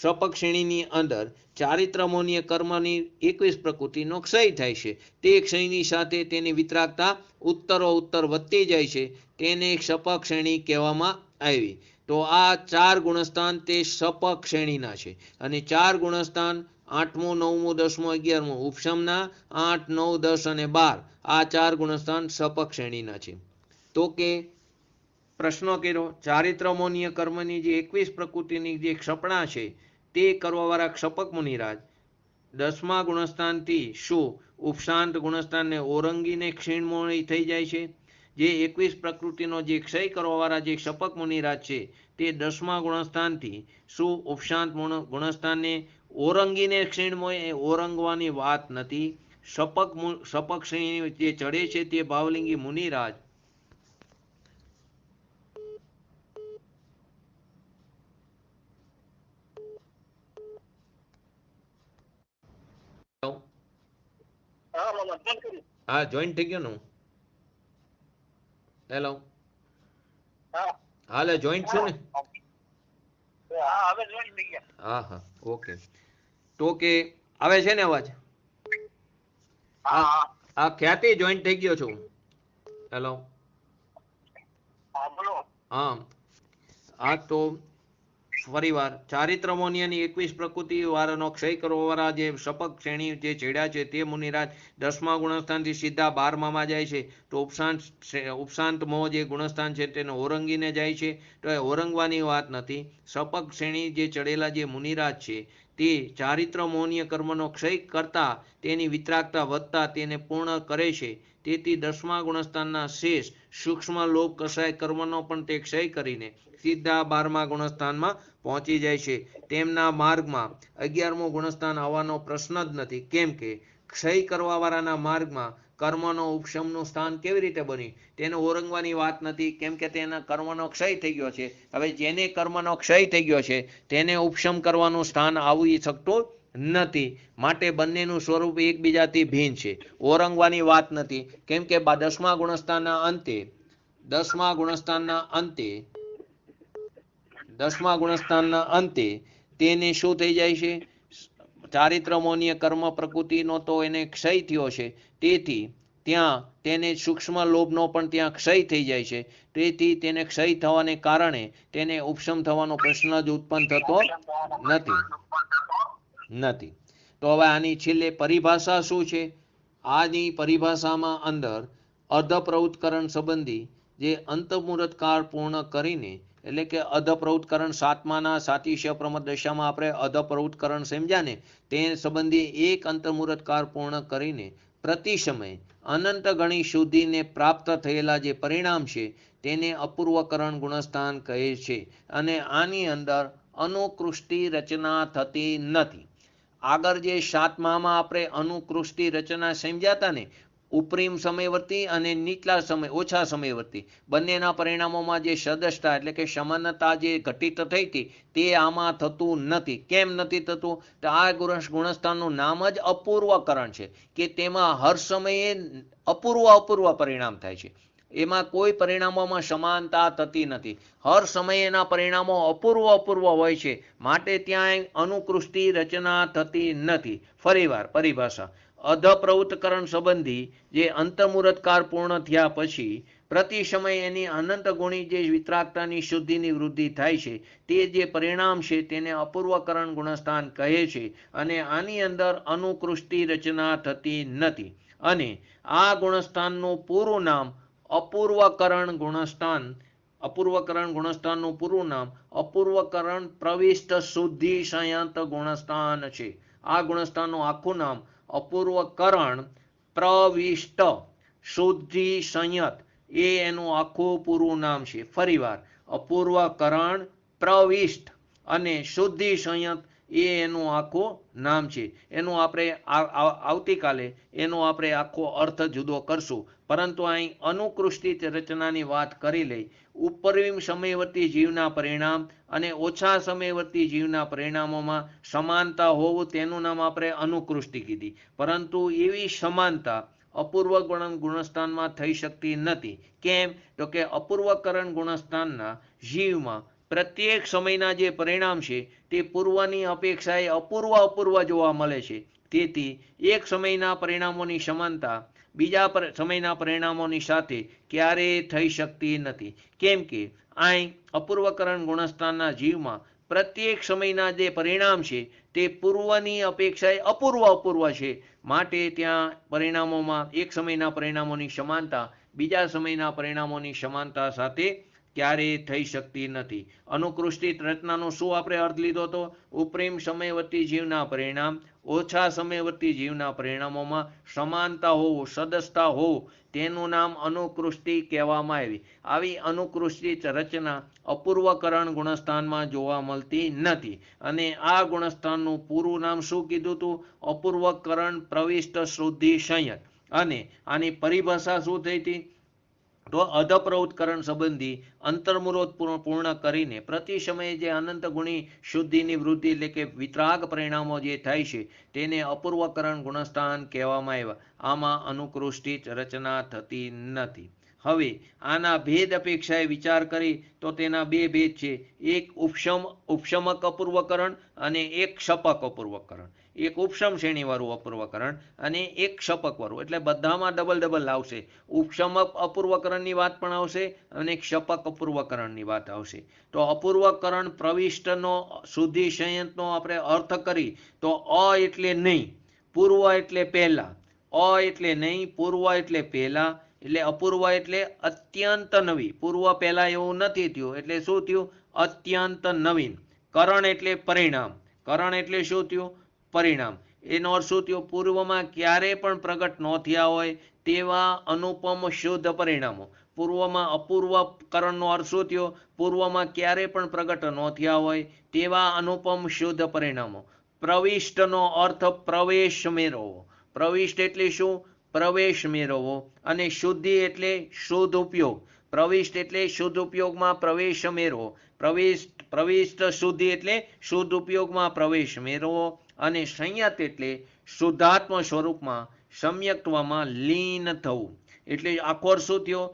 શપક શ્રેણીની અંદર ચારિત્ર મોહનીય કર્મની 21 પ્રકૃતિનો ક્ષય થાય છે, તે ક્ષયની સાથે તેની વિતરાગતા ઉત્તરોત્તર વધતી જાય છે, તેને શપક શ્રેણી કહેવામાં આવી. તો આ 4 ગુણસ્થાન તે શપક શ્રેણીના છે. અને 4 ગુણસ્થાન 8મું, 9મું, 10મું, 11મું ઉપશમના 8, 9, 10 અને 12 આ 4 ગુણસ્થાન શપક શ્રેણીના છે. તો કે પ્રશ્ન કર્યો, ચારિત્ર મોહનીય કર્મની જે 21 પ્રકૃતિની જે ક્ષપણા છે તે કરવાવાળા ક્ષપક મુનિરાજ 10મા ગુણસ્થાનથી શું ઉપશાંત ગુણસ્થાનને ઓરંગીને ક્ષીણમોહી થઈ જાય છે? જે 21 પ્રકૃતિનો જે ક્ષય કરવાવાળા જે ક્ષપક મુનિરાજ છે તે 10મા ગુણસ્થાનથી શું ઉપશાંત ગુણસ્થાનને ઓરંગીને ક્ષીણમોહી? ઓરંગવાની વાત નથી. શપક શ્રેણી જે ચડે છે તે ભાવલિંગી મુનિરાજ હા જોઈન્ટ થઈ ગયો ને? હેલો હાલે જોઈન્ટ છું ને? હા ઓકે. તો કે આવે છે ને અવાજ? આ ખ્યાતિ જોઈન્ટ થઈ ગયો છું. હેલો હા તો ફરીવાર, ચારિત્ર મોહનીયની 21 પ્રકૃતિ વાળાનો ક્ષય કરવાવાળા જે શપક શ્રેણી જે ચડ્યા છે તે મુનિરાજ 10મા ગુણસ્થાનથી સીધા 12મામાં જાય છે. તો ઉપશાંત મોહ જે ગુણસ્થાન છે તેને ઓરંગીને જાય છે. તો એ ઓરંગવાની વાત નથી. શપક શ્રેણી જે ચડેલા જે મુનિરાજ છે તે ચારિત્ર મોહનીય કર્મનો ક્ષય કરતા તેની વિતરાગતા વધતા તેને પૂર્ણ કરે છે. તેથી 10મા ગુણસ્થાનના શેષ સૂક્ષ્મ લોભ કષાય કર્મનો પણ તે ક્ષય કરીને સીધા 12મા ગુણસ્થાનમાં પહોંચી જાય છે. તેમના માર્ગમાં 11મું ગુણસ્થાન આવવાનો પ્રશ્ન જ નથી. કેમ કે ક્ષય કરવાવાળાના માર્ગમાં કર્મનો ઉપશમનું સ્થાન કેવી રીતે બન્યું? તેને ઓરંગવાની વાત નથી, કેમ કે તેના કર્મનો ક્ષય થઈ ગયો છે. હવે જેને કર્મનો ક્ષય થઈ ગયો છે તેને ઉપશમ કરવાનું સ્થાન આવી શકતું નથી, માટે બંનેનું સ્વરૂપ એકબીજાથી ભિન્ન છે. ઓરંગવાની વાત નથી, કેમ કે દસમા ગુણસ્થાનના અંતે દસમા ગુણસ્થાનના અંતે તેને શું થઈ જાય છે? ચારિત્ર મૌન્ય કર્મ પ્રકૃતિનો તો એને ક્ષય થયો છે, તેથી ત્યાં તેને સૂક્ષ્મ લોભનો પણ ત્યાં ક્ષય થઈ જાય છે. તેથી તેને ક્ષય થવાને કારણે તેને ઉપશમ થવાનો પ્રશ્ન જ ઉત્પન્ન થતો નથી. તો હવે આની છેલ્લે પરિભાષા શું છે? આની પરિભાષામાં અંદર અર્ધપ્રવૃત્તકરણ સંબંધી જે અંતમુહૂર્તકાળ પૂર્ણ કરીને, એટલે કે અર્ધપ્રવૃત્તકરણ સાતમાના સાતિશય પ્રમદ દશામાં આપણે અર્ધપ્રવૃત્તકરણ સમજ્યા ને, તે સંબંધી એક અંતમુહૂર્તકાળ પૂર્ણ કરીને પ્રતિ સમય અનંત ગણી શુદ્ધિને પ્રાપ્ત થયેલા જે પરિણામ છે તેને અપૂર્વકરણ ગુણસ્થાન કહે છે. અને આની અંદર અનુકૃષ્ટિ રચના થતી નથી. આગળ જે સાતમામાં આપણે અનુકૃષ્ટિ રચના સમજ્યા હતા ને, ઉપરીમ સમયવર્તી અને નીચલા ઓછા સમયવર્તી બંનેના પરિણામોમાં જે સદસ્યતા એટલે કે સમાનતા જે ઘટિત થઈ હતી તે આમાં થતું નથી. કેમ નથી થતું? તો આ ગુણસ્થાનનું નામ જ અપૂર્વકરણ છે, કે તેમાં હર સમયે અપૂર્વ પરિણામ થાય છે. એમાં કોઈ પરિણામોમાં સમાનતા થતી નથી. હર સમયે એના પરિણામો અપૂર્વ હોય છે, માટે ત્યાં અનુકૃષ્ટિ રચના થતી નથી. ફરીવાર પરિભાષા: અધપ્રવૃત્તકરણ સંબંધી જે અંતમુહૂર્તકાળ પૂર્ણ થયા પછી પ્રતિ સમય એની અનંત ગુણી જે વિતરાગતાની શુદ્ધિની વૃદ્ધિ થાય છે, તે જે પરિણામ છે તેને અપૂર્વકરણ ગુણસ્થાન કહે છે. અને આની અંદર અનુકૃષ્ટિ રચના થતી નથી. અને આ ગુણસ્થાનનું પૂરું નામ અપૂર્વકરણ ગુણસ્થાનનું પૂરું નામ અપૂર્વકરણ પ્રવિષ્ટ શુદ્ધિ સંયત ગુણસ્થાન છે. આ ગુણસ્થાનનું આખું નામ અપૂર્વકરણ પ્રવિષ્ટ શુદ્ધિ સંયત એ એનું આખું પૂરું નામ છે. ફરીવાર, અપૂર્વકરણ પ્રવિષ્ટ અને શુદ્ધિ સંયત એ એનું આખું નામ છે. એનું આપણે આવતીકાલે એનો આપણે આખો અર્થ જુદો કરશું. પરંતુ અહીં અનુકૃષ્ટિ રચનાની વાત કરી લઈ. ઉપરીમ સમયવર્તી જીવના પરિણામ અને ઓછા સમયવર્તી જીવના પરિણામોમાં સમાનતા હોવું તેનું નામ આપણે અનુકૃષ્ટિ કીધી. પરંતુ એવી સમાનતા અપૂર્વકરણ ગુણસ્થાનમાં થઈ શકતી નથી. કેમ? તો કે અપૂર્વકરણ ગુણસ્થાનના જીવમાં પ્રત્યેક સમયના જે પરિણામ છે તે પૂર્વની અપેક્ષાએ અપૂર્વ જોવા મળે છે. તેથી એક સમયના પરિણામોની સમાનતા બીજા સમયના પરિણામોની સાથે ક્યારેય થઈ શકતી નથી. કેમ કે અહીં અપૂર્વકરણ ગુણસ્થાનના જીવમાં પ્રત્યેક સમયના જે પરિણામ છે તે પૂર્વની અપેક્ષાએ અપૂર્વ છે. માટે ત્યાં પરિણામોમાં એક સમયના પરિણામોની સમાનતા બીજા સમયના પરિણામોની સમાનતા સાથે ક્યારેય થઈ શકતી નથી. અનુકૃષ્ટિ રચનાનો શું આપણે અર્થ લીધો હતો? ઉપરીમ સમયવર્તી જીવના પરિણામ ઓછા સમયવર્તી જીવના પરિણામોમાં સમાનતા હોવું, સદસ્યતા હોવું, તેનું નામ અનુકૃષ્ટિ કહેવામાં આવી. આવી અનુકૃષ્ટિ રચના અપૂર્વકરણ ગુણસ્થાનમાં જોવા મળતી નથી. અને આ ગુણસ્થાનનું પૂરું નામ શું કીધું હતું? અપૂર્વકરણ પ્રવિષ્ટ શુદ્ધિ સંયત. અને આની પરિભાષા શું થઈ હતી? તો અધપ્રવૃત્તકરણ સંબંધી અંતર્મુહૂર્ત પૂર્ણ કરીને પ્રતિ સમયે જે અનંત ગુણી શુદ્ધિની વૃદ્ધિ એટલે કે વિતરાગ પરિણામો જે થાય છે તેને અપૂર્વકરણ ગુણસ્થાન કહેવામાં આવ્યા. આમાં અનુકૃષ્ટિ રચના થતી નથી. હવે આના ભેદ અપેક્ષાએ વિચાર કરી તો તેના બે ભેદ છે. એક ઉપશમક અપૂર્વકરણ અને એક ક્ષપક અપૂર્વકરણ. એક ઉપશમ શ્રેણીવાળું અપૂર્વકરણ અને એક ક્ષપકવાળું. એટલે બધામાં ડબલ આવશે. ઉપશમક અપૂર્વકરણની વાત પણ આવશે અને ક્ષપક અપૂર્વકરણની વાત આવશે. તો અપૂર્વકરણ પ્રવિષ્ટનો શુદ્ધિ સંયતનો આપણે અર્થ કરી તો અ એટલે નહીં, પૂર્વ એટલે પહેલા. અ એટલે નહીં, પૂર્વ એટલે પહેલા. એટલે અપૂર્વ એટલે અત્યંત નવી. પૂર્વ પહેલા એવું નથી થયું, એટલે શું થયું? અત્યંત નવીન. કરણ એટલે પરિણામ. કરણ એટલે શું થયું? પરિણામ. એનો અર્થ શું થયો? પૂર્વમાં ક્યારેય પણ પ્રગટ ન થયા હોય તેવા અનુપમ શુદ્ધ પરિણામો. પૂર્વમાં અપૂર્વકરણનો અર્થ શું થયો? પૂર્વમાં ક્યારેય પણ પ્રગટ ન થયા હોય તેવા અનુપમ શુદ્ધ પરિણામો. પ્રવિષ્ટનો અર્થ પ્રવેશ મેળવવો. પ્રવિષ્ટ એટલે શું? પ્રવેશ મેળવવો. અને શુદ્ધિ એટલે શુદ્ધ ઉપયોગ. પ્રવિષ્ટ એટલે શુદ્ધ ઉપયોગમાં પ્રવેશ મેળવો. પ્રવિષ્ટ શુદ્ધિ એટલે શુદ્ધ ઉપયોગમાં પ્રવેશ મેળવો. અને સંયત એટલે શુદ્ધાત્મ સ્વરૂપમાં સમ્યક્ત્વમાં લીન થવું. એટલે આખો શું થયો?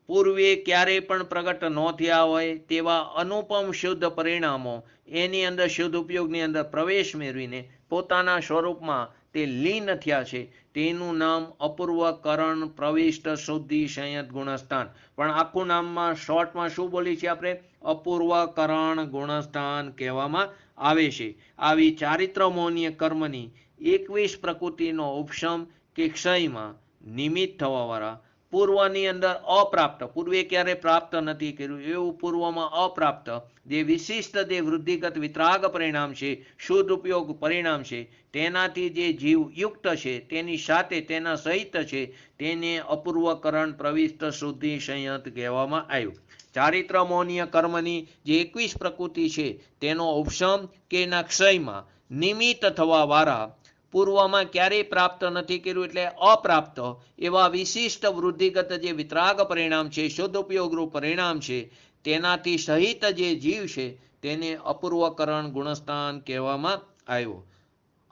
પૂર્વે ક્યારેય પણ પ્રગટ ન થયા હોય તેવા અનુપમ શુદ્ધ પરિણામો એની અંદર શુદ્ધ ઉપયોગની અંદર પ્રવેશ મેળવીને પોતાના સ્વરૂપમાં તે લીન થયા છે. તેનું નામ અપૂર્વકરણ પ્રવિષ્ટ શુદ્ધિ સંયત ગુણસ્થાન. પણ આખું નામમાં શોર્ટમાં શું બોલી છે આપણે? અપૂર્વકરણ ગુણસ્થાન કહેવામાં આવે છે. આવી ચારિત્રમોનીય કર્મની 21 પ્રકૃતિનો ઉપશમ કે ક્ષયમાં નિમિત્ત થવાવાળા પૂર્વની અંદર અપ્રાપ્ત, પૂર્વે ક્યારે પ્રાપ્ત નથી કર્યું એવું પૂર્વમાં અપ્રાપ્ત જે વિશિષ્ટ જે વૃદ્ધિગત વિતરાગ પરિણામ છે, શુદ્ધ ઉપયોગ પરિણામ છે, તેનાથી જે જીવ યુક્ત છે, તેની સાથે તેના સહિત છે, તેને અપૂર્વકરણ પ્રવિષ્ટ શુદ્ધિ સંયત કહેવામાં આવ્યું. ચારિત્રમોનીય કર્મની જે 21 પ્રકૃતિ છે તેનો ઉપશમ કે એના ક્ષયમાં નિમિત્ત થવા વાળા પૂર્વમાં ક્યારેય પ્રાપ્ત નથી કર્યું એટલે અપ્રાપ્ત એવા વિશિષ્ટ વૃદ્ધિગત જે વિતરાગ પરિણામ છે, શુદ્ધ ઉપયોગરૂપ પરિણામ છે, તેનાથી સહિત જે જીવ છે તેને અપૂર્વકરણ ગુણસ્થાન કહેવામાં આવ્યો.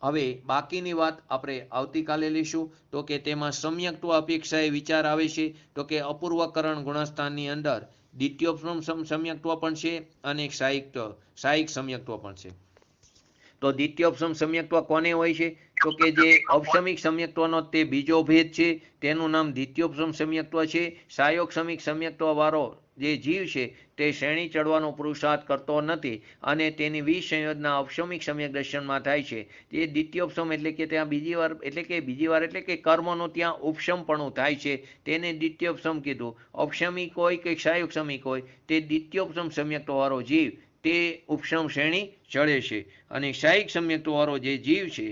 હવે બાકીની વાત આપણે આવતીકાલે લઈશું. તો કે તેમાં સમ્યક્ત્વ અપેક્ષાએ વિચાર આવે છે. તો કે અપૂર્વકરણ ગુણસ્થાનની અંદર દ્વિતીયોપમ સમ્યક્ત્વ પણ છે અને સાયિક સમ્યક્ત્વ પણ છે. તો દ્વિતીયોપમ સમ્યક્ત્વ કોને હોય છે? તો કે જે ઔપસમિક સમ્યક્ત્વનો તે બીજો ભેદ છે તેનું નામ દ્વિતીયોપમ સમ્યક્ત્વ છે. સાયોગસમિક સમ્યક્ત્વ વાળો જે જીવ છે તે શ્રેણી ચડવાનો પુરુષાર્થ કરતો નથી અને તેની વિસંયોજના ઔપસમિક સમ્યક દર્શનમાં થાય છે. તે દ્વિતીયોપમ એટલે કે ત્યાં બીજી વાર એટલે કે કર્મનું ત્યાં ઉપશમપણું થાય છે, તેને દ્વિતીયોપમ કીધું. ઔપસમિક હોય કે સાયોગસમિક હોય તે દ્વિતીયોપમ સમ્યક્ત્વ વાળો જીવ તે ઉપશમ શ્રેણી ચડે છે અને સાયિક સમ્યક્ત્વ વાળો જે જીવ છે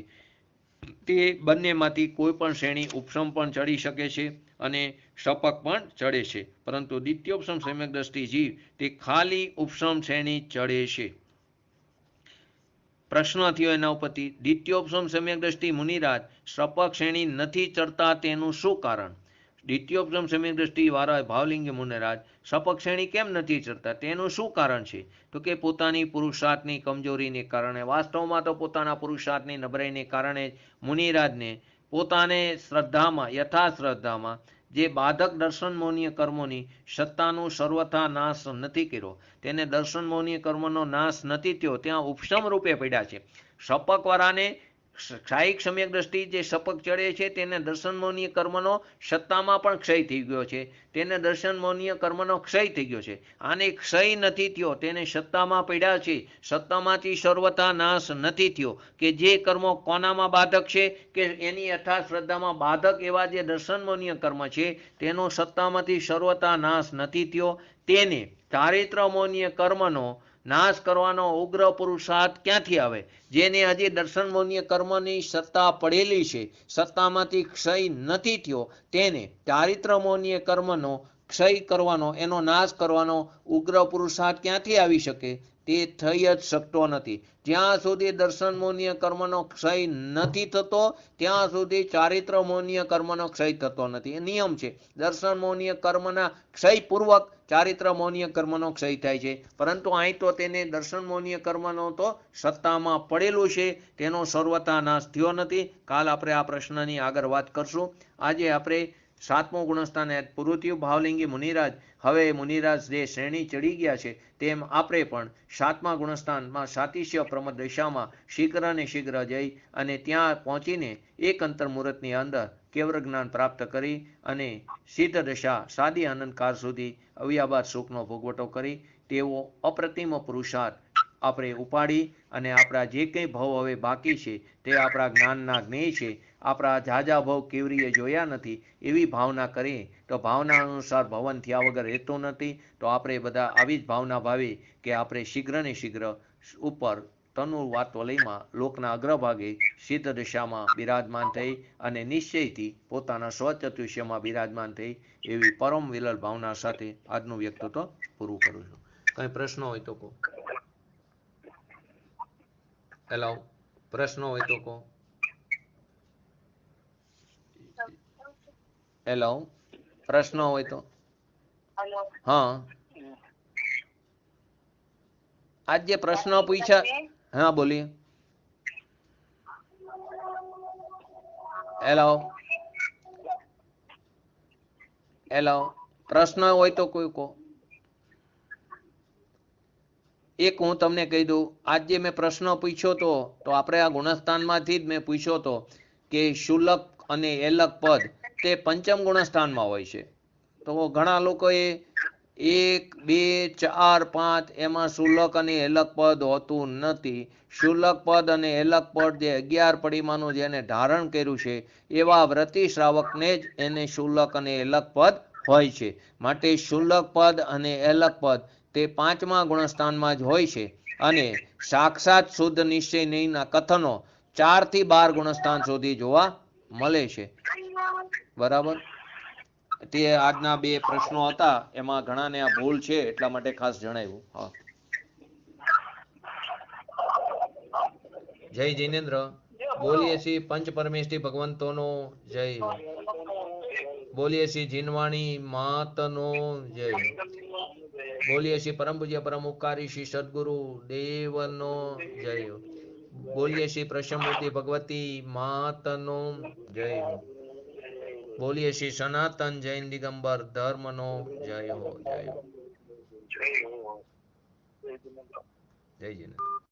તે બંનેમાંથી કોઈ પણ શ્રેણી ઉપશમ પણ ચડી શકે છે અને શપક પણ ચડે છે, પરંતુ દ્વિતીયોપમ સમ્યક દ્રષ્ટિ જીવ તે ખાલી ઉપશમ શ્રેણી ચડે છે. પ્રશ્ન થયો એના ઉપરથી, દ્વિતીયોપમ સમ્યક દ્રષ્ટિ મુનિરાજ શપક શ્રેણી નથી ચડતા તેનું શું કારણ? દ્વિતીયોપમ સમ્યક દ્રષ્ટિ વાળા ભાવલિંગી મુનિરાજ શપક શ્રેણી કેમ નથી ચડતા તેનું શું કારણ છે? તો કે પોતાની પુરુષાર્થની કમજોરીને કારણે, વાસ્તવમાં તો પોતાના પુરુષાર્થની નબળાઈને કારણે મુનિરાજને પોતાને શ્રદ્ધામાં યથાશ્રદ્ધામાં જે બાધક દર્શનમોનીય કર્મોની સત્તાનું સર્વથા નાશ નથી કર્યો, તેને દર્શનમોનીય કર્મનો નાશ નથી થયો, ત્યાં ઉપશમ રૂપે પડ્યા છે. શપકવાળાને સાયિક સમ્યક દ્રષ્ટિ જે શપક ચડે છે તેને દર્શનમોનીય કર્મનો સત્તામાં પણ ક્ષય થઈ ગયો છે, તેને દર્શનમોનીય કર્મનો ક્ષય થઈ ગયો છે. આને ક્ષય નથી થયો, તેને સત્તામાં પડ્યા છે, સત્તામાંથી સર્વથા નાશ નથી થયો. કે જે કર્મો કોનામાં બાધક છે? કે એની યથાશ્રદ્ધામાં બાધક એવા જે દર્શનમોનીય કર્મ છે તેનો સત્તામાંથી સર્વથા નાશ નથી થયો. તેને ચારિત્રમોનીય કર્મનો નાશ કરવાનો ઉગ્ર પુરુષાર્થ ક્યાંથી આવે? જેને હજી દર્શનમોનીય કર્મની સત્તા પડેલી છે, સત્તામાંથી ક્ષય નથી થયો, તેને ચારિત્રમોનીય કર્મનો ક્ષય કરવાનો, એનો નાશ કરવાનો ઉગ્ર પુરુષાર્થ ક્યાંથી આવી શકે? તે થઈ જ શકતો નથી. જ્યાં સુધી દર્શનમોનીય કર્મનો ક્ષય નથી થતો ત્યાં સુધી ચારિત્રમોનીય કર્મનો ક્ષય થતો નથી. એ નિયમ છે. દર્શનમોનીય કર્મના ક્ષયપૂર્વક ચારિત્રમોનીય કર્મનો ક્ષય થાય છે, પરંતુ અહીં તો તેને દર્શનમોનીય કર્મનો તો સત્તામાં પડેલું છે, તેનો સર્વથા નાશ થયો નથી. કાલ આપણે આ પ્રશ્નની આગળ વાત કરશું. આજે આપણે 7મું ગુણસ્થાન પૂરું થયું. ભાવલિંગી મુનિરાજ, હવે મુનિરાજ જે શ્રેણી ચડી ગયા છે તેમ આપણે પણ 7મા ગુણસ્થાનમાં સાતિશ્ય પ્રમદ દશામાં શીઘ્ર ને શીઘ્ર જઈ અને ત્યાં પહોંચીને એક અંતર્મુહૂર્તની અંદર કેવળ જ્ઞાન પ્રાપ્ત કરી અને સિદ્ધ દશા સાદી આનંદકાર સુધી અવ્યાબાદ સુખનો ભોગવટો કરી તેવો અપ્રતિમ પુરુષાર્થ આપણે ઉપાડી અને આપણા જે કંઈ ભવ હવે બાકી છે તે આપણા જ્ઞાનના જ્ઞેય છે, આપણા ઝાઝા ભવ કેવરીએ જોયા નથી એવી ભાવના કરીએ તો ભાવના અનુસાર ભવન થયા વગર રહેતું નથી. તો આપણે બધા આવી જ ભાવના ભાવી કે આપણે શીઘ્ર ને શીઘ્ર ઉપર તનુ વાતવલયમાં લોકના અગ્રભાગે સિદ્ધ દશામાં બિરાજમાન થઈ અને નિશ્ચયથી પોતાના સ્વચતુષ્યમાં બિરાજમાન થઈ એવી પરમ વિલલ ભાવના સાથે આજનું વ્યક્તિત્વ પૂરું કરું છું. કંઈ પ્રશ્ન હોય તો કહો. હેલો, પ્રશ્ન હોય તો કહો. હેલો, પ્રશ્ન હોય તો. હા, આજ જે પ્રશ્ન પૂછ્યા, હા બોલીએ. હેલો હેલો પ્રશ્ન હોય તો કોઈ કહો. એક હું તમને કહી દઉં, આજ જે મેં પ્રશ્ન પૂછ્યો તો આપણે આ ગુણસ્થાનમાંથી જ મેં પૂછ્યો હતો કે શુલક અને એલક પદ તે પંચમ ગુણસ્થાનમાં હોય છે. તો ઘણા લોકોએ 1, 2, 4, 5 એમાં શુલક અને એલક પદ હોતું નથી. શુલક પદ અને એલક પદ જે 11 પડીમાંનું જેને ધારણ કર્યું છે એવા વ્રતિ શ્રાવકને જ એને શુલક અને એલક પદ હોય છે. માટે શુલક પદ અને એલક પદ તે 5મા ગુણસ્થાનમાં જ હોય છે અને સાક્ષાત શુદ્ધ નિશ્ચયના કથનો 4 થી 12 ગુણસ્થાન સુધી જોવા મળે છે. બરાબર. તે આજના 2 પ્રશ્નો હતા, એમાં ઘણાને આ ભૂલ છે એટલા માટે ખાસ જણાવ્યું. હા, જય જિનેન્દ્ર. બોલીએ છીએ પંચ પરમેષ્ઠી ભગવંતોનો જય હો. બોલીએ છીએ જીનવાણી માતનો જય હો. બોલીએ છીએ પરમ પૂજ્ય પરમ ઉપકારી શ્રી સદગુરુ દેવનો જય હો. બોલીએ છીએ પ્રસમૂર્તિ ભગવતી માતનો જય હો. બોલીએ શ્રી સનાતન જૈન દિગંબર ધર્મનો જય હો. જય હો. જય જિનેન્દ્ર.